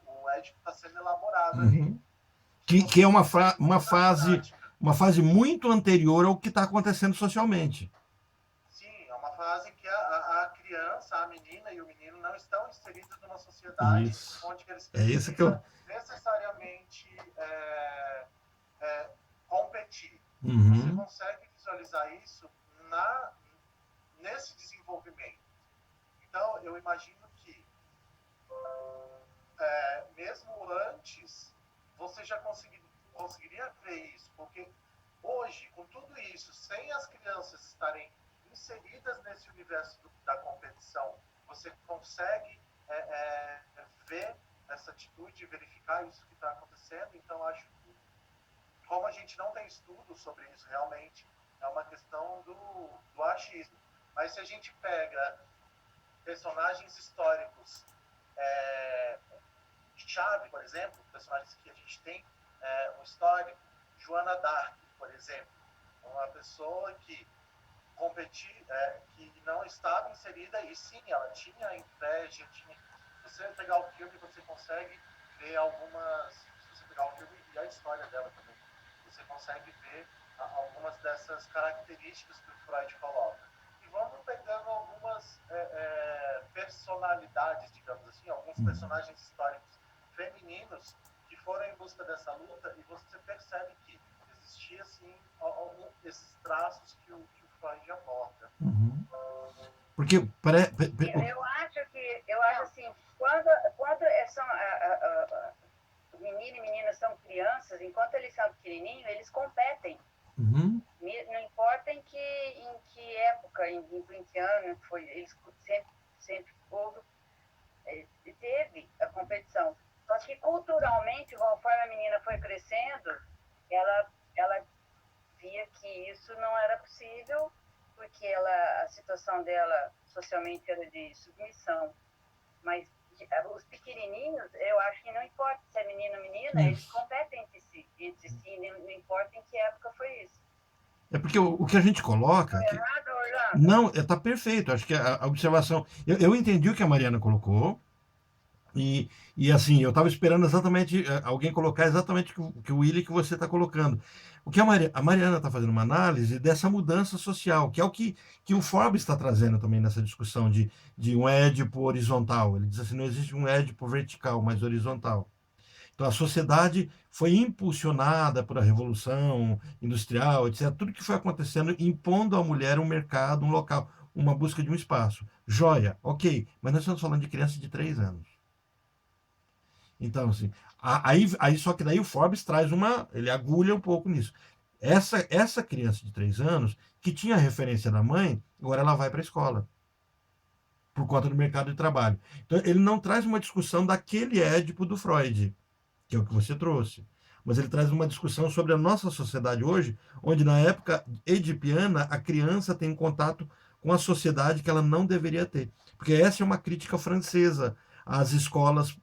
o Édipo está sendo elaborado ali. Que é uma fase muito anterior ao que está acontecendo socialmente. Sim, é uma fase que a criança, a menina e o menino não estão inseridos numa sociedade onde eles precisam necessariamente competir. Você consegue visualizar isso nesse desenvolvimento. Então, eu imagino que mesmo antes, você já conseguiria ver isso, porque hoje, com tudo isso, sem as crianças estarem inseridas nesse universo da competição, você consegue ver essa atitude, verificar isso que está acontecendo. Então, acho que, como a gente não tem estudo sobre isso realmente, é uma questão do achismo. Mas se a gente pega personagens históricos chave, por exemplo, personagens que a gente tem um histórico, Joana d'Arc, por exemplo, uma pessoa que que não estava inserida, e sim, ela tinha inveja, se você pegar o filme, você consegue ver se você pegar o filme e a história dela também, você consegue ver algumas dessas características que o Freud coloca. E vamos pegando algumas personalidades, digamos assim, alguns personagens históricos femininos que foram em busca dessa luta, e você percebe que existia, assim, esses traços que o Freud aborda. Porque eu acho assim, quando são menino e menina são crianças, enquanto eles são pequenininhos, eles competem. Não importa em que época, em que ano foi, eles sempre teve a competição. Só que culturalmente, conforme a menina foi crescendo, ela via que isso não era possível, porque a situação dela socialmente era de submissão. Mas os pequenininhos, eu acho que não importa se é menino ou menina, eles competem entre si, não importa em que época foi isso. É porque o que a gente coloca... Errado, Orlando? Não, está perfeito. Acho que a observação... Eu entendi o que a Mariana colocou. E assim, eu estava esperando exatamente alguém colocar exatamente o Willy que você está colocando. O que a Mariana está fazendo uma análise dessa mudança social, que é o que o Forbes está trazendo também nessa discussão de um Édipo horizontal. Ele diz assim, não existe um Édipo vertical, mas horizontal. Então a sociedade foi impulsionada por a Revolução Industrial, etc. Tudo que foi acontecendo, impondo à mulher um mercado, um local, uma busca de um espaço. Joia, ok, mas nós estamos falando de crianças de 3 anos. Então, assim, aí só que daí o Forbes traz ele agulha um pouco nisso. Essa criança de 3 anos, que tinha a referência da mãe, agora ela vai para a escola, por conta do mercado de trabalho. Então, ele não traz uma discussão daquele Édipo do Freud, que é o que você trouxe. Mas ele traz uma discussão sobre a nossa sociedade hoje, onde na época edipiana a criança tem contato com a sociedade que ela não deveria ter. Porque essa é uma crítica francesa às escolas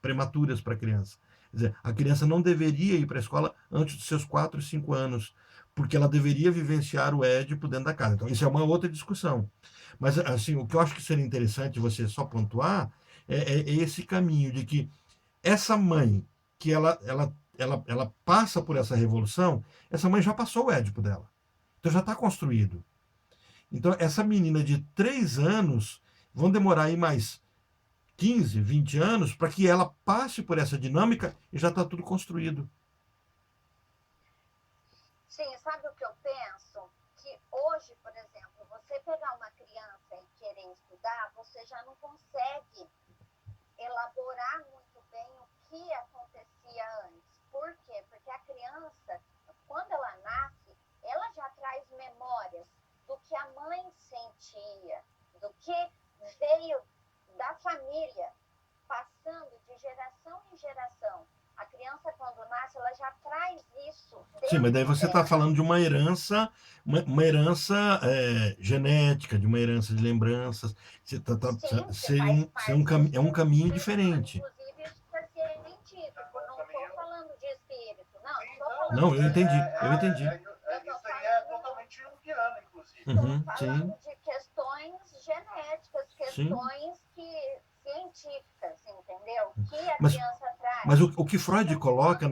prematuras para a criança. Quer dizer, a criança não deveria ir para a escola antes dos seus 4, 5 anos, porque ela deveria vivenciar o Édipo dentro da casa. Então, isso é uma outra discussão. Mas, assim, o que eu acho que seria interessante você só pontuar é esse caminho de que essa mãe, que ela passa por essa revolução, essa mãe já passou o Édipo dela. Então já está construído. Então essa menina de 3 anos vão demorar aí mais 15, 20 anos para que ela passe por essa dinâmica e já está tudo construído. Sim, sabe o que eu penso? Que hoje, por exemplo, você pegar uma criança e querer estudar, você já não consegue elaborar muito bem o que acontecia antes. Por quê? Porque a criança, quando ela nasce, ela já traz memórias do que a mãe sentia, do que veio da família, passando de geração em geração. A criança, quando nasce, ela já traz isso. Sim, mas daí você está falando de uma herança, uma herança genética, de uma herança de lembranças. Sim, É um caminho diferente. Inclusive, isso é científico. Não estou falando de espírito. Não, estou falando Não, eu entendi. Isso aí é totalmente junguiano, inclusive. Uhum, falando de questões genéticas, questões científicas, entendeu? Que a criança traz. Mas o que Freud coloca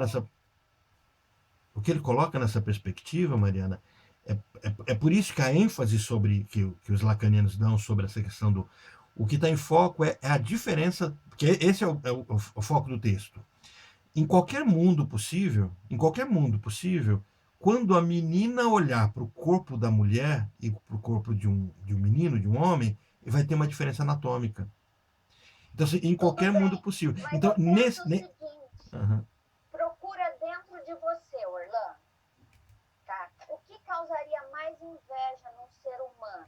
o que ele coloca nessa perspectiva, Mariana, é por isso que a ênfase que os lacanianos dão sobre essa questão do. O que está em foco é a diferença, porque esse é o foco do texto. Em qualquer mundo possível, quando a menina olhar para o corpo da mulher e para o corpo de um menino, de um homem, vai ter uma diferença anatômica. Então, assim, em qualquer mundo possível. Mas então, eu penso o seguinte, Uhum. procura dentro de você, Orlando, tá? O que causaria mais inveja num ser humano?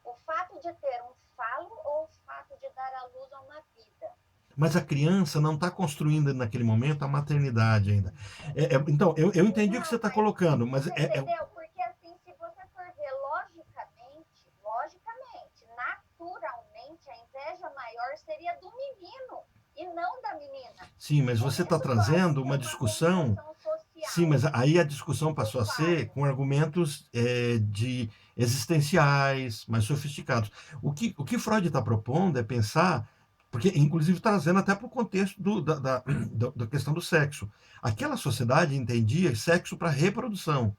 O fato de ter um falo ou o fato de dar à luz a uma vida? Mas a criança não está construindo naquele momento a maternidade ainda. Então, eu entendi o que você está colocando, mas entendeu? Porque assim, se você for ver logicamente, naturalmente, a inveja maior seria do menino e não da menina. Sim, mas você está trazendo uma discussão. Sim, mas aí a discussão passou a ser com argumentos de existenciais, mais sofisticados. O que Freud está propondo é pensar, porque inclusive trazendo até para o contexto da questão do sexo. Aquela sociedade entendia sexo para reprodução.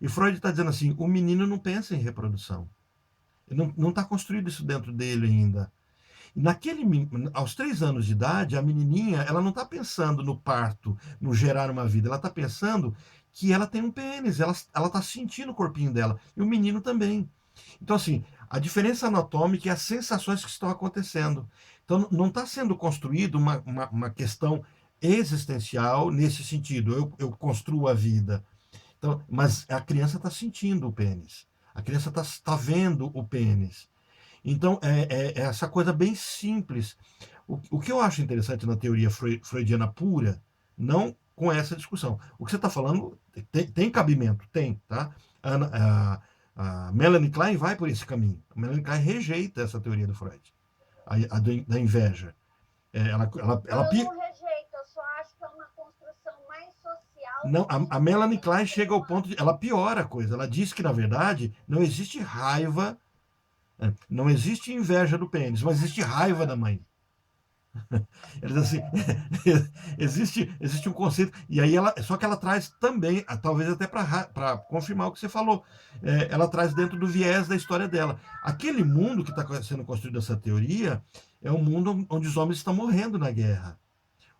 E Freud está dizendo assim, o menino não pensa em reprodução. Não está construído isso dentro dele ainda. Aos 3 anos de idade, a menininha, ela não está pensando no parto, no gerar uma vida, ela está pensando que ela tem um pênis, ela está sentindo o corpinho dela, e o menino também. Então, assim, a diferença anatômica é as sensações que estão acontecendo. Então, não está sendo construído uma questão existencial nesse sentido, eu construo a vida. Então, mas a criança está sentindo o pênis, a criança está vendo o pênis. Então, é essa coisa bem simples. O que eu acho interessante na teoria freudiana pura, não com essa discussão. O que você está falando tem cabimento, tem, tá? A Melanie Klein vai por esse caminho. A Melanie Klein rejeita essa teoria do Freud, da inveja. Eu não rejeito, eu só acho que é uma construção mais social. Não, a Melanie Klein chega ao ponto de. Ela piora a coisa. Ela diz que, na verdade, não existe raiva. Não existe inveja do pênis, mas existe raiva da mãe. Ele diz assim, existe um conceito, e aí só que ela traz também, talvez até para confirmar o que você falou, ela traz dentro do viés da história dela. Aquele mundo que está sendo construído essa teoria é um mundo onde os homens estão morrendo na guerra,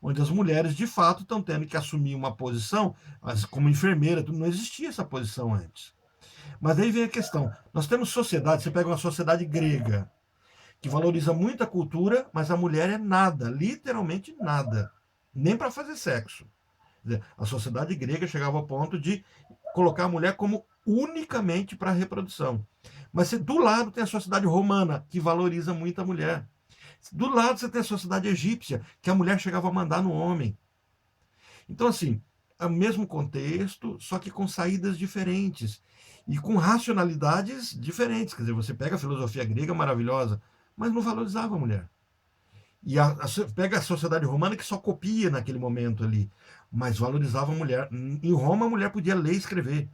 onde as mulheres de fato estão tendo que assumir uma posição, mas como enfermeira, não existia essa posição antes. Mas aí vem a questão, nós temos sociedade, você pega uma sociedade grega, que valoriza muito a cultura, mas a mulher é nada, literalmente nada, nem para fazer sexo. A sociedade grega chegava ao ponto de colocar a mulher como unicamente para a reprodução. Mas do lado tem a sociedade romana, que valoriza muito a mulher. Do lado você tem a sociedade egípcia, que a mulher chegava a mandar no homem. Então, assim, é o mesmo contexto, só que com saídas diferentes e com racionalidades diferentes. Quer dizer, você pega a filosofia grega maravilhosa, mas não valorizava a mulher. E pega a sociedade romana que só copia naquele momento ali, mas valorizava a mulher. Em Roma, a mulher podia ler e escrever.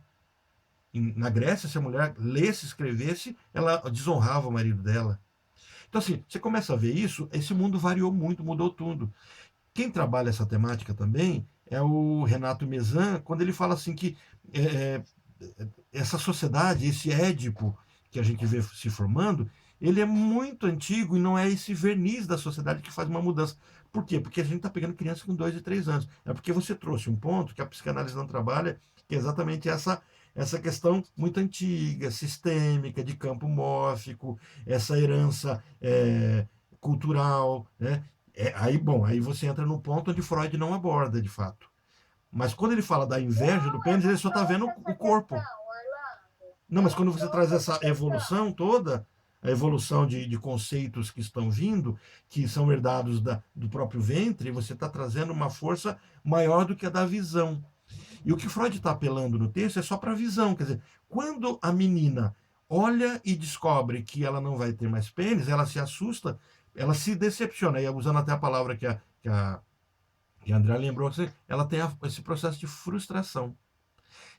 Na Grécia, se a mulher lesse e escrevesse, ela desonrava o marido dela. Então, assim, você começa a ver isso, esse mundo variou muito, mudou tudo. Quem trabalha essa temática também é o Renato Mezan, quando ele fala assim que é, essa sociedade, esse Édipo que a gente vê se formando, ele é muito antigo e não é esse verniz da sociedade que faz uma mudança. Por quê? Porque a gente está pegando crianças com 2 e 3 anos. É porque você trouxe um ponto que a psicanálise não trabalha, que é exatamente essa questão muito antiga, sistêmica, de campo mórfico, essa herança cultural, né? Aí você entra no ponto onde Freud não aborda, de fato. Mas quando ele fala da inveja do pênis, ele só está vendo o corpo. Não, mas quando você traz essa evolução toda, a evolução de conceitos que estão vindo, que são herdados do próprio ventre, você está trazendo uma força maior do que a da visão. E o que Freud está apelando no texto é só para a visão. Quer dizer, quando a menina olha e descobre que ela não vai ter mais pênis, ela se assusta, ela se decepciona. E usando até a palavra que a André lembrou, ela tem esse processo de frustração.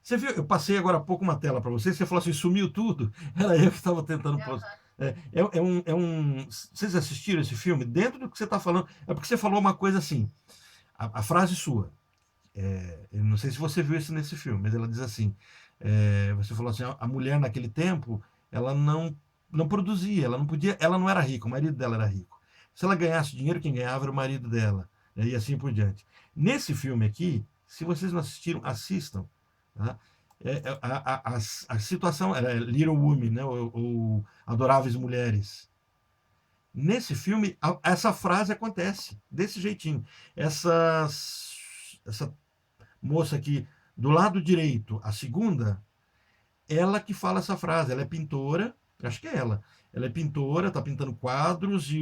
Você viu, eu passei agora há pouco uma tela para você, você falou assim, sumiu tudo. Era eu que estava tentando. Vocês assistiram esse filme? Dentro do que você está falando, é porque você falou uma coisa assim, a frase sua. Eu não sei se você viu isso nesse filme, mas ela diz assim: você falou assim, a mulher naquele tempo, ela não produzia, ela não podia, ela não era rica, o marido dela era rico. Se ela ganhasse dinheiro, quem ganhava era o marido dela, né, e assim por diante. Nesse filme aqui, se vocês não assistiram, assistam. Tá? A situação era Little Women, né, ou Adoráveis Mulheres. Nesse filme, essa frase acontece desse jeitinho. Essa moça aqui do lado direito, a segunda, ela que fala essa frase. Ela é pintora, acho que é ela. Ela é pintora, está pintando quadros e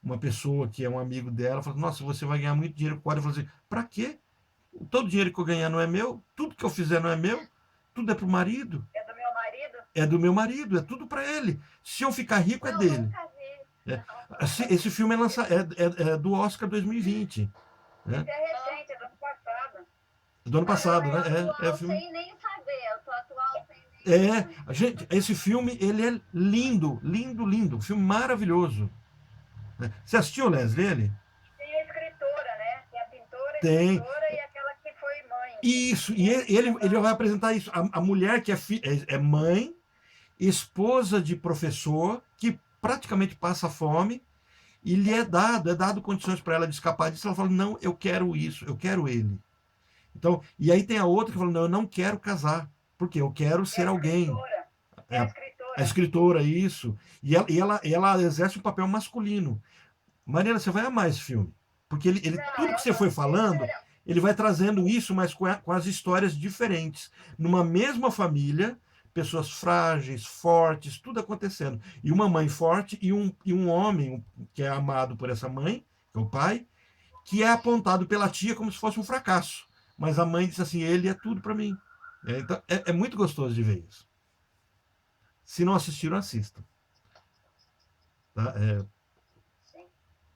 uma pessoa que é um amigo dela fala: Nossa, você vai ganhar muito dinheiro com quadro. Eu falo assim: Para quê? Todo o dinheiro que eu ganhar não é meu, tudo que eu fizer não é meu, tudo é pro marido. É do meu marido? É do meu marido, é tudo para ele. Se eu ficar rico, é dele. Nunca vi. É. Esse filme é do Oscar 2020. Né? Esse é recente, é do ano passado. Do ano passado, né? Eu tô filme... sem nem saber, eu tô atual sem nem gente, esse filme, ele é lindo, lindo, lindo. Um filme maravilhoso. Né? Você assistiu, Leslie, ele? Tem a escritora, né? Tem a pintora, a Tem. escritora e aquela que foi mãe. Isso, e ele vai apresentar isso. A mulher que é mãe, esposa de professor, que praticamente passa fome, e lhe é dado condições para ela de escapar disso. Ela fala: Não, eu quero isso, eu quero ele. Então, e aí tem a outra que fala: Não, eu não quero casar, porque eu quero ser alguém. É a A escritora. escritora, isso. E ela exerce um papel masculino. Mariana, você vai amar esse filme. Porque tudo que você foi falando, ele vai trazendo isso, mas com as histórias diferentes. Numa mesma família, pessoas frágeis, fortes, tudo acontecendo. E uma mãe forte e um homem que é amado por essa mãe, que é o pai, que é apontado pela tia como se fosse um fracasso. Mas a mãe diz assim: ele é tudo para mim. Então, é muito gostoso de ver isso. Se não assistiram, assistam. Tá?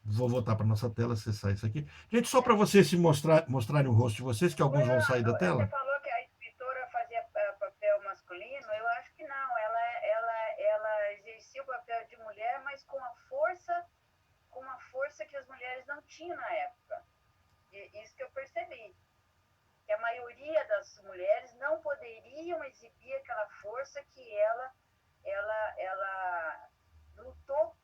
Vou voltar para nossa tela, acessar isso aqui. Gente, só para vocês mostrarem o rosto de vocês, que alguns vão sair da tela. Você falou que a escritora fazia papel masculino, eu acho que não. Ela exercia o papel de mulher, mas com a força com uma força que as mulheres não tinham na época. E isso que eu percebi. Que a maioria das mulheres não poderiam exibir aquela força que ela lutou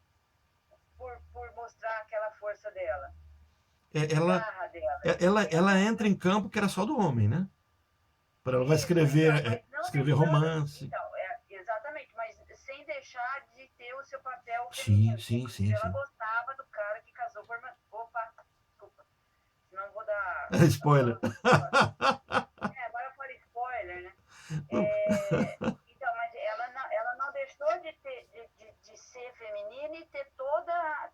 por mostrar aquela força dela, Ela, garra dela. ela entra em campo que era só do homem, né? Ela vai Isso, escrever, então, mas não escrever deixando, romance. então, exatamente, mas sem deixar de ter o seu papel Sim, feminino. sim, Porque sim, ela sim. gostava do cara que casou por... Opa, desculpa. Senão vou dar... Spoiler. Agora eu falei spoiler, né? Não. Então, mas ela não deixou de ser feminina e ter toda...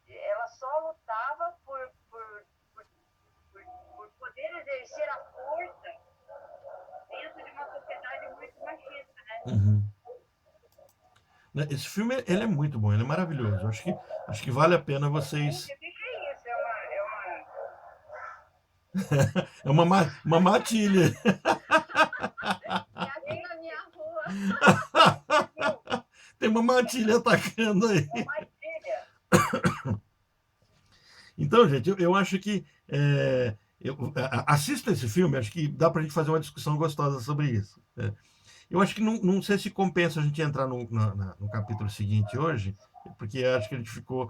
Ela só lutava por poder exercer a força dentro de uma sociedade muito machista, né? Uhum. Esse filme ele é muito bom, ele é maravilhoso. Acho que vale a pena vocês. Gente, o que é isso? É uma matilha. É aqui na minha rua. Tem uma matilha atacando aí. Uma matilha. Então, gente, eu acho que assista esse filme, acho que dá pra gente fazer uma discussão gostosa sobre isso. Eu acho que não sei se compensa a gente entrar no capítulo seguinte hoje, porque acho que a gente ficou.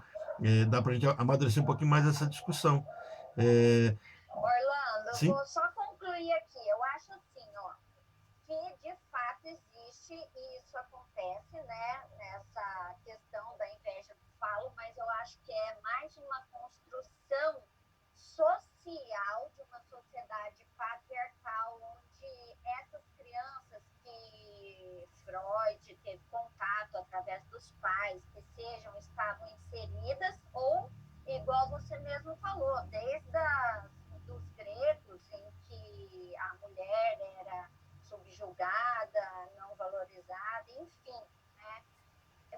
Dá pra gente amadurecer um pouquinho mais essa discussão. Orlando, Sim? vou só concluir aqui. Eu acho assim, ó, que de fato existe e isso acontece, né, nessa questão da inveja do falo, mas eu acho que é mais uma construção social de uma sociedade patriarcal onde essas crianças que Freud teve contato através dos pais, que estavam inseridas ou, igual você mesmo falou, desde dos gregos, em que a mulher era subjugada, não valorizada, enfim, né?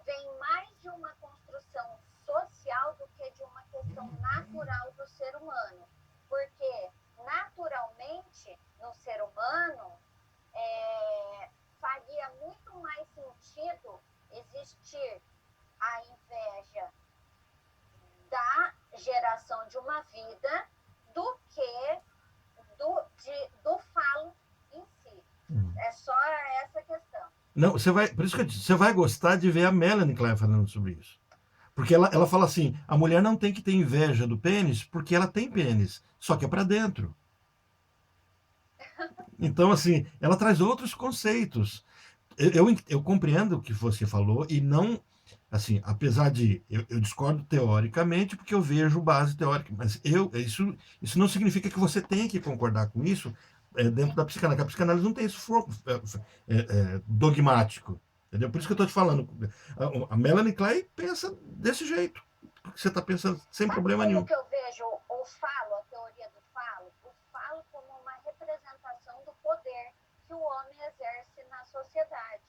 Vem mais de uma construção social do que de uma questão natural do ser humano, porque naturalmente no ser humano faria muito mais sentido existir a inveja da geração de uma vida do que do falo em si. É só essa questão. Não, por isso que eu disse, você vai gostar de ver a Melanie Klein falando sobre isso. Porque ela fala assim, a mulher não tem que ter inveja do pênis, porque ela tem pênis, só que é para dentro. Então, assim, ela traz outros conceitos. Eu compreendo o que você falou e não, assim, apesar de eu discordo teoricamente porque eu vejo base teórica, mas isso não significa que você tenha que concordar com isso dentro da psicanálise. A psicanálise não tem isso dogmático, entendeu? Por isso que eu estou te falando. A Melanie Klein pensa desse jeito, porque você está pensando sem problema nenhum. Como que eu vejo o falo, a teoria do falo, o falo como uma representação do poder que o homem exerce na sociedade,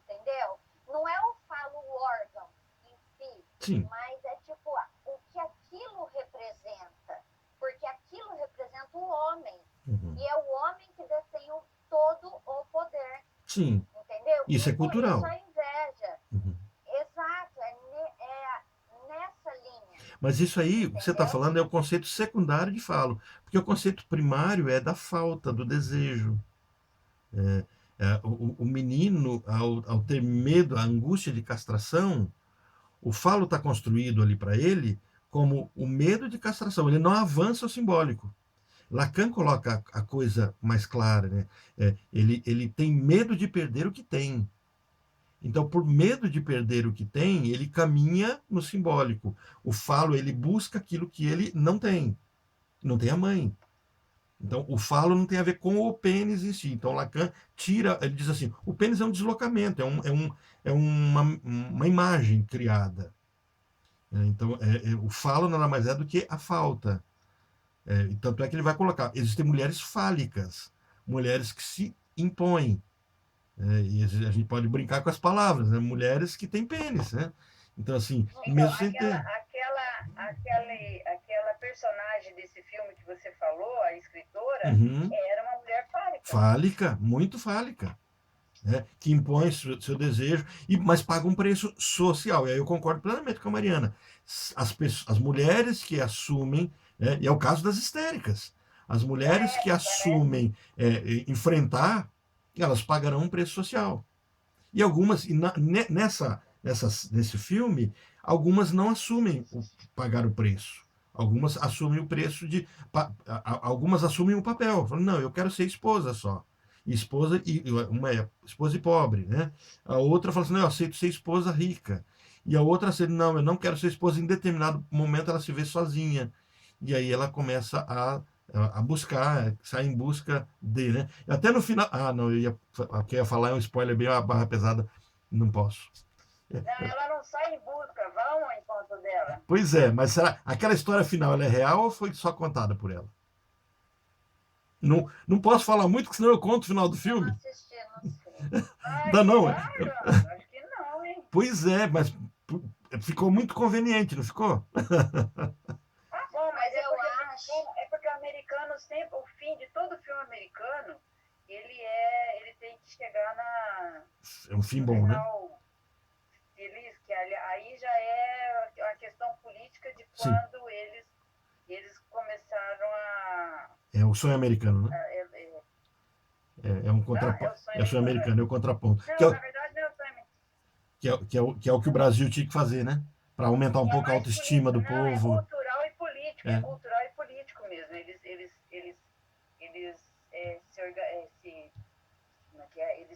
entendeu? Não é o falo o órgão em si, Sim. mas é tipo o que aquilo representa, porque aquilo representa o homem, e é o homem que detém todo o poder. Sim. Entendeu? Isso e é cultural. Por isso a inveja. Exato, é nessa linha. Mas isso aí, entendeu? que você está falando, é o conceito secundário de falo. Porque o conceito primário é da falta, do desejo. O menino, ao ter medo, a angústia de castração, o falo está construído ali para ele como o medo de castração. Ele não avança o simbólico. Lacan coloca a coisa mais clara. Né? Ele tem medo de perder o que tem. Então, por medo de perder o que tem, ele caminha no simbólico. O falo, ele busca aquilo que ele não tem. Não tem a mãe. Então, o falo não tem a ver com o pênis em si. Então, Lacan tira, ele diz assim, o pênis é um deslocamento, é uma imagem criada. Então, o falo nada mais é do que a falta. Tanto é que ele vai colocar, existem mulheres fálicas, mulheres que se impõem. E a gente pode brincar com as palavras, né? Mulheres que têm pênis, né? Então, assim, mesmo sem ter... Aquela personagem desse filme que você falou, a escritora, era uma mulher fálica. Fálica, muito fálica. né, que impõe seu desejo, mas paga um preço social. E aí eu concordo plenamente com a Mariana. As mulheres que assumem, né, e é o caso das histéricas, as mulheres que assumem enfrentar, elas pagarão um preço social. E algumas, nesse filme, algumas não assumem pagar o preço. Algumas assumem o preço de. Algumas assumem o papel. Falam, não, eu quero ser esposa só. Esposa, uma é esposa e pobre, né? A outra fala assim, não, eu aceito ser esposa rica. E a outra aceita, não, eu não quero ser esposa. Em determinado momento ela se vê sozinha. E aí ela começa a buscar, sai em busca dele, né? Até no final. Ah, não, o que eu ia falar é um spoiler bem uma barra pesada. Não posso. Não, ela não sai em busca, vão ao encontro dela. Pois é, mas será aquela história final ela é real ou foi só contada por ela? Não, não posso falar muito, porque senão eu conto o final do filme. Não assisti, não sei. Não, não. Acho que não, hein? Pois é, mas ficou muito conveniente, não ficou? Bom, mas eu acho. É porque o americano sempre, o fim de todo filme americano, ele tem que chegar É um fim bom, né? Feliz, que aí já é a questão política de quando eles começaram a... É o sonho americano, né? É um contraponto. É o sonho americano, é o contraponto. Não, na verdade não é o sonho americano. Que é o que o Brasil tinha que fazer, né? Para aumentar um pouco a autoestima do povo. É cultural e político, é cultural e político mesmo. Eles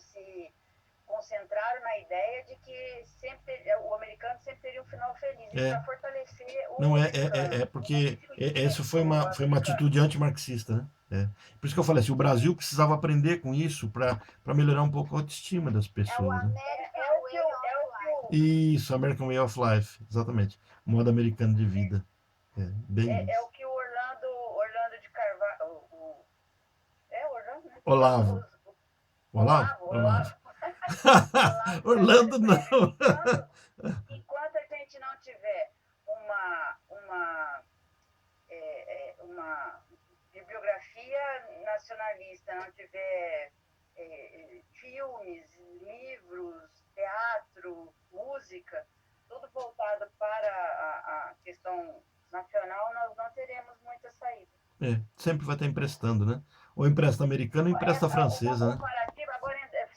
se concentraram na ideia de que o americano sempre teria um final feliz. E para fortalecer o Não, americano. porque essa foi uma atitude antimarxista, né? Por isso que eu falei assim, o Brasil precisava aprender com isso para melhorar um pouco a autoestima das pessoas. Né? Isso, American Way of Life, exatamente. Modo americano de vida. Bem isso. É o que o Orlando de Carvalho... Orlando, né? Olavo. Olavo. Orlando não. Enquanto a gente não tiver uma bibliografia nacionalista, não tiver filmes, livros, teatro, música, tudo voltado para a questão nacional, nós não teremos muita saída. Sempre vai estar emprestando, né? Ou empresta americano ou empresta francesa, né? Agora,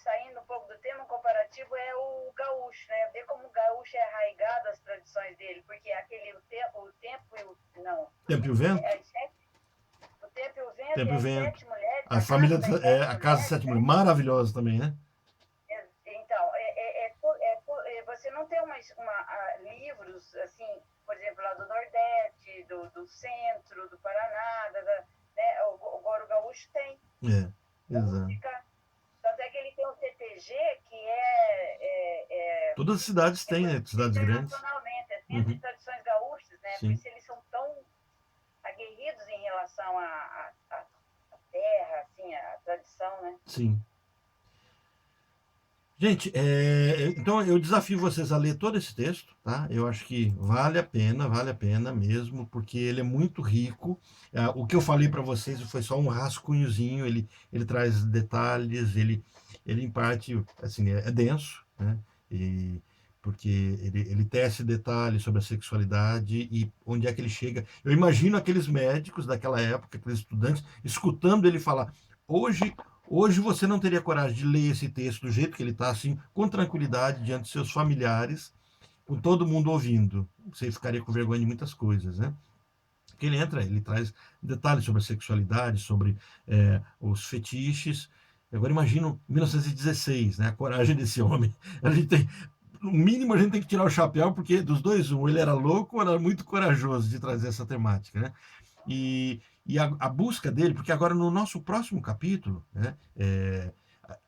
saindo um pouco do tema, o comparativo é o gaúcho, né? Ver como o gaúcho é arraigado às tradições dele, porque o tempo e o... Não. Tempo e o vento? O tempo e o vento, tempo e o vento. 7 mulheres. A família, a casa de 7 mulheres, maravilhosa também, né? Então, você não tem livros, assim, por exemplo, lá do Nordeste, do Centro, do Paraná, né? Agora o gaúcho tem. Exato. Tanto é que ele tem o CTG, que todas as cidades têm, né? Cidades grandes. Internacionalmente, Centro de Tradições Gaúchas, né? Sim. Por isso eles são tão aguerridos em relação à terra, assim, à tradição, né? Sim. Gente, então eu desafio vocês a ler todo esse texto, tá? Eu acho que vale a pena mesmo, porque ele é muito rico. O que eu falei para vocês foi só um rascunhozinho, ele traz detalhes, ele em parte, assim, é denso, né? Porque ele tece detalhes sobre a sexualidade e onde é que ele chega. Eu imagino aqueles médicos daquela época, aqueles estudantes, escutando ele falar, Hoje você não teria coragem de ler esse texto do jeito que ele está, assim, com tranquilidade, diante de seus familiares, com todo mundo ouvindo. Você ficaria com vergonha de muitas coisas, né? Porque ele traz detalhes sobre a sexualidade, sobre os fetiches. Agora imagino 1916, né? A coragem desse homem. A gente tem, no mínimo a gente tem que tirar o chapéu, porque dos dois, ele era louco ou era muito corajoso de trazer essa temática, né? E a busca dele, porque agora no nosso próximo capítulo, né,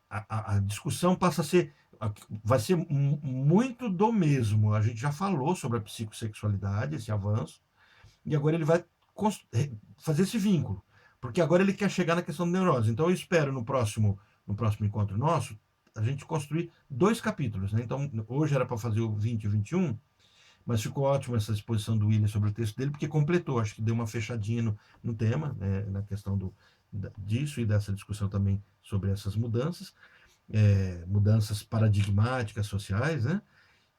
a discussão passa a ser, vai ser muito do mesmo. A gente já falou sobre a psicossexualidade, esse avanço, e agora ele vai fazer esse vínculo, porque agora ele quer chegar na questão da neurose. Então eu espero no próximo encontro nosso, a gente construir 2 capítulos, né? Então hoje era para fazer o 20 e o 21, mas ficou ótimo essa exposição do William sobre o texto dele, porque completou, acho que deu uma fechadinha no tema, né, na questão disso e dessa discussão também sobre essas mudanças. mudanças paradigmáticas sociais, né?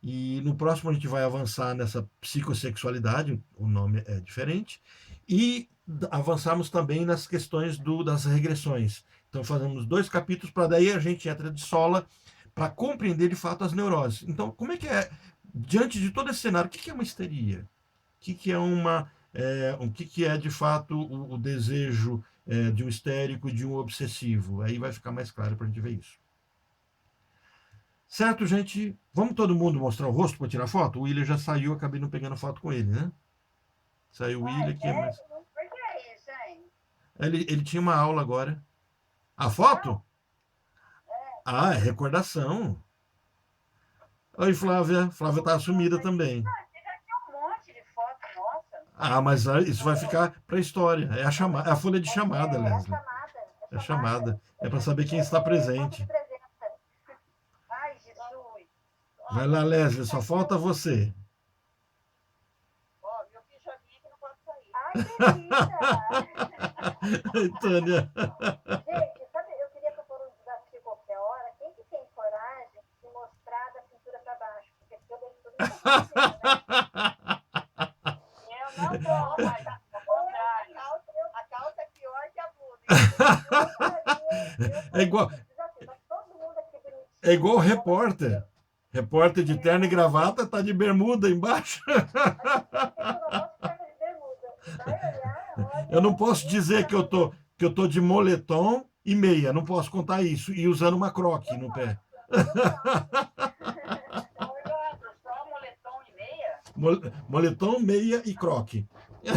E no próximo a gente vai avançar nessa psicossexualidade, o nome é diferente, e avançarmos também nas questões das regressões. Então fazemos 2 capítulos para daí a gente entra de sola para compreender de fato as neuroses. Então, como é que é, diante de todo esse cenário, o que é uma histeria? Que é o que é de fato o desejo de um histérico e de um obsessivo? Aí vai ficar mais claro para a gente ver isso. Certo, gente? Vamos todo mundo mostrar o rosto para tirar foto? O William já saiu, acabei não pegando foto com ele, né? Saiu o William aqui, mas. Por que é isso, hein? Ele tinha uma aula agora. A foto? Ah, é recordação. Oi, Flávia. Flávia tá assumida também. Você já tinha um monte de foto, nossa. Ah, mas isso vai ficar para a história. É é a folha de chamada, Leslie. É chamada. É para saber quem está presente. Ai, Jesus. Vai lá, Leslie, só falta você. Ó, meu pijaminha que não pode sair. Ai, delícia. Tânia. Gente, sabe, eu queria propor um desafio qualquer hora. Quem que tem coragem de mostrar da cintura para baixo? Porque aqui eu deixo tudo isso né? Eu não tô, mas ao contrário. A calça é pior que a blusa. É igual, Todo mundo aqui bonitinho. é igual o repórter. Repórter de terno e gravata tá de bermuda embaixo. Eu não posso dizer que eu tô de moletom e meia. Não posso contar isso. E usando uma croque no pé. Só moletom e meia? Moletom, meia e croque. Eu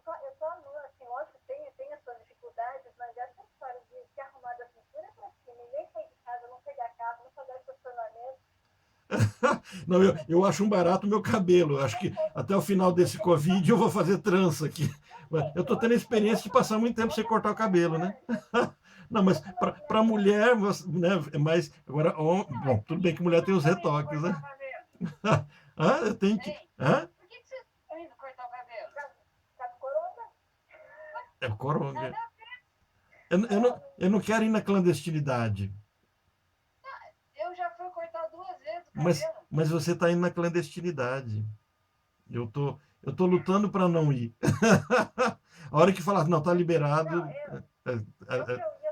tô assim, lógico que tem as suas dificuldades, mas essa história de se arrumar da cintura pra cima, ninguém sair de casa, não pegar carro, não pagar estacionamento. Não, eu acho um barato o meu cabelo. Eu acho que até o final desse Covid eu vou fazer trança aqui. Eu tô tendo a experiência de passar muito tempo sem cortar o cabelo, né? Não, mas para mulher, né, é mais. Agora, bom, tudo bem que mulher tem os retoques, né? Ah, eu tenho que. Hã? Por que você tá indo cortar o cabelo? Tá com coronga? É o coronga. Eu não quero ir na clandestinidade. Eu já fui cortar 2 vezes o Mas, cabelo. mas você está indo na clandestinidade. Eu tô lutando para não ir. A hora que falar, não, tá liberado. Eu tenho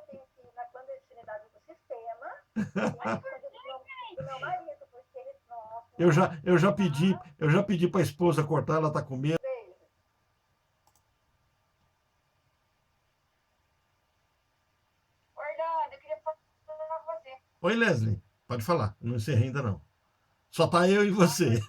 que ir na clandestinidade do sistema, do meu marido, porque ele, nossa, Eu já pedi para a esposa cortar, ela tá com medo. beijo. Orlando, eu queria falar com você. Oi, Leslie, pode falar, não encerrei ainda não. Só tá eu e você.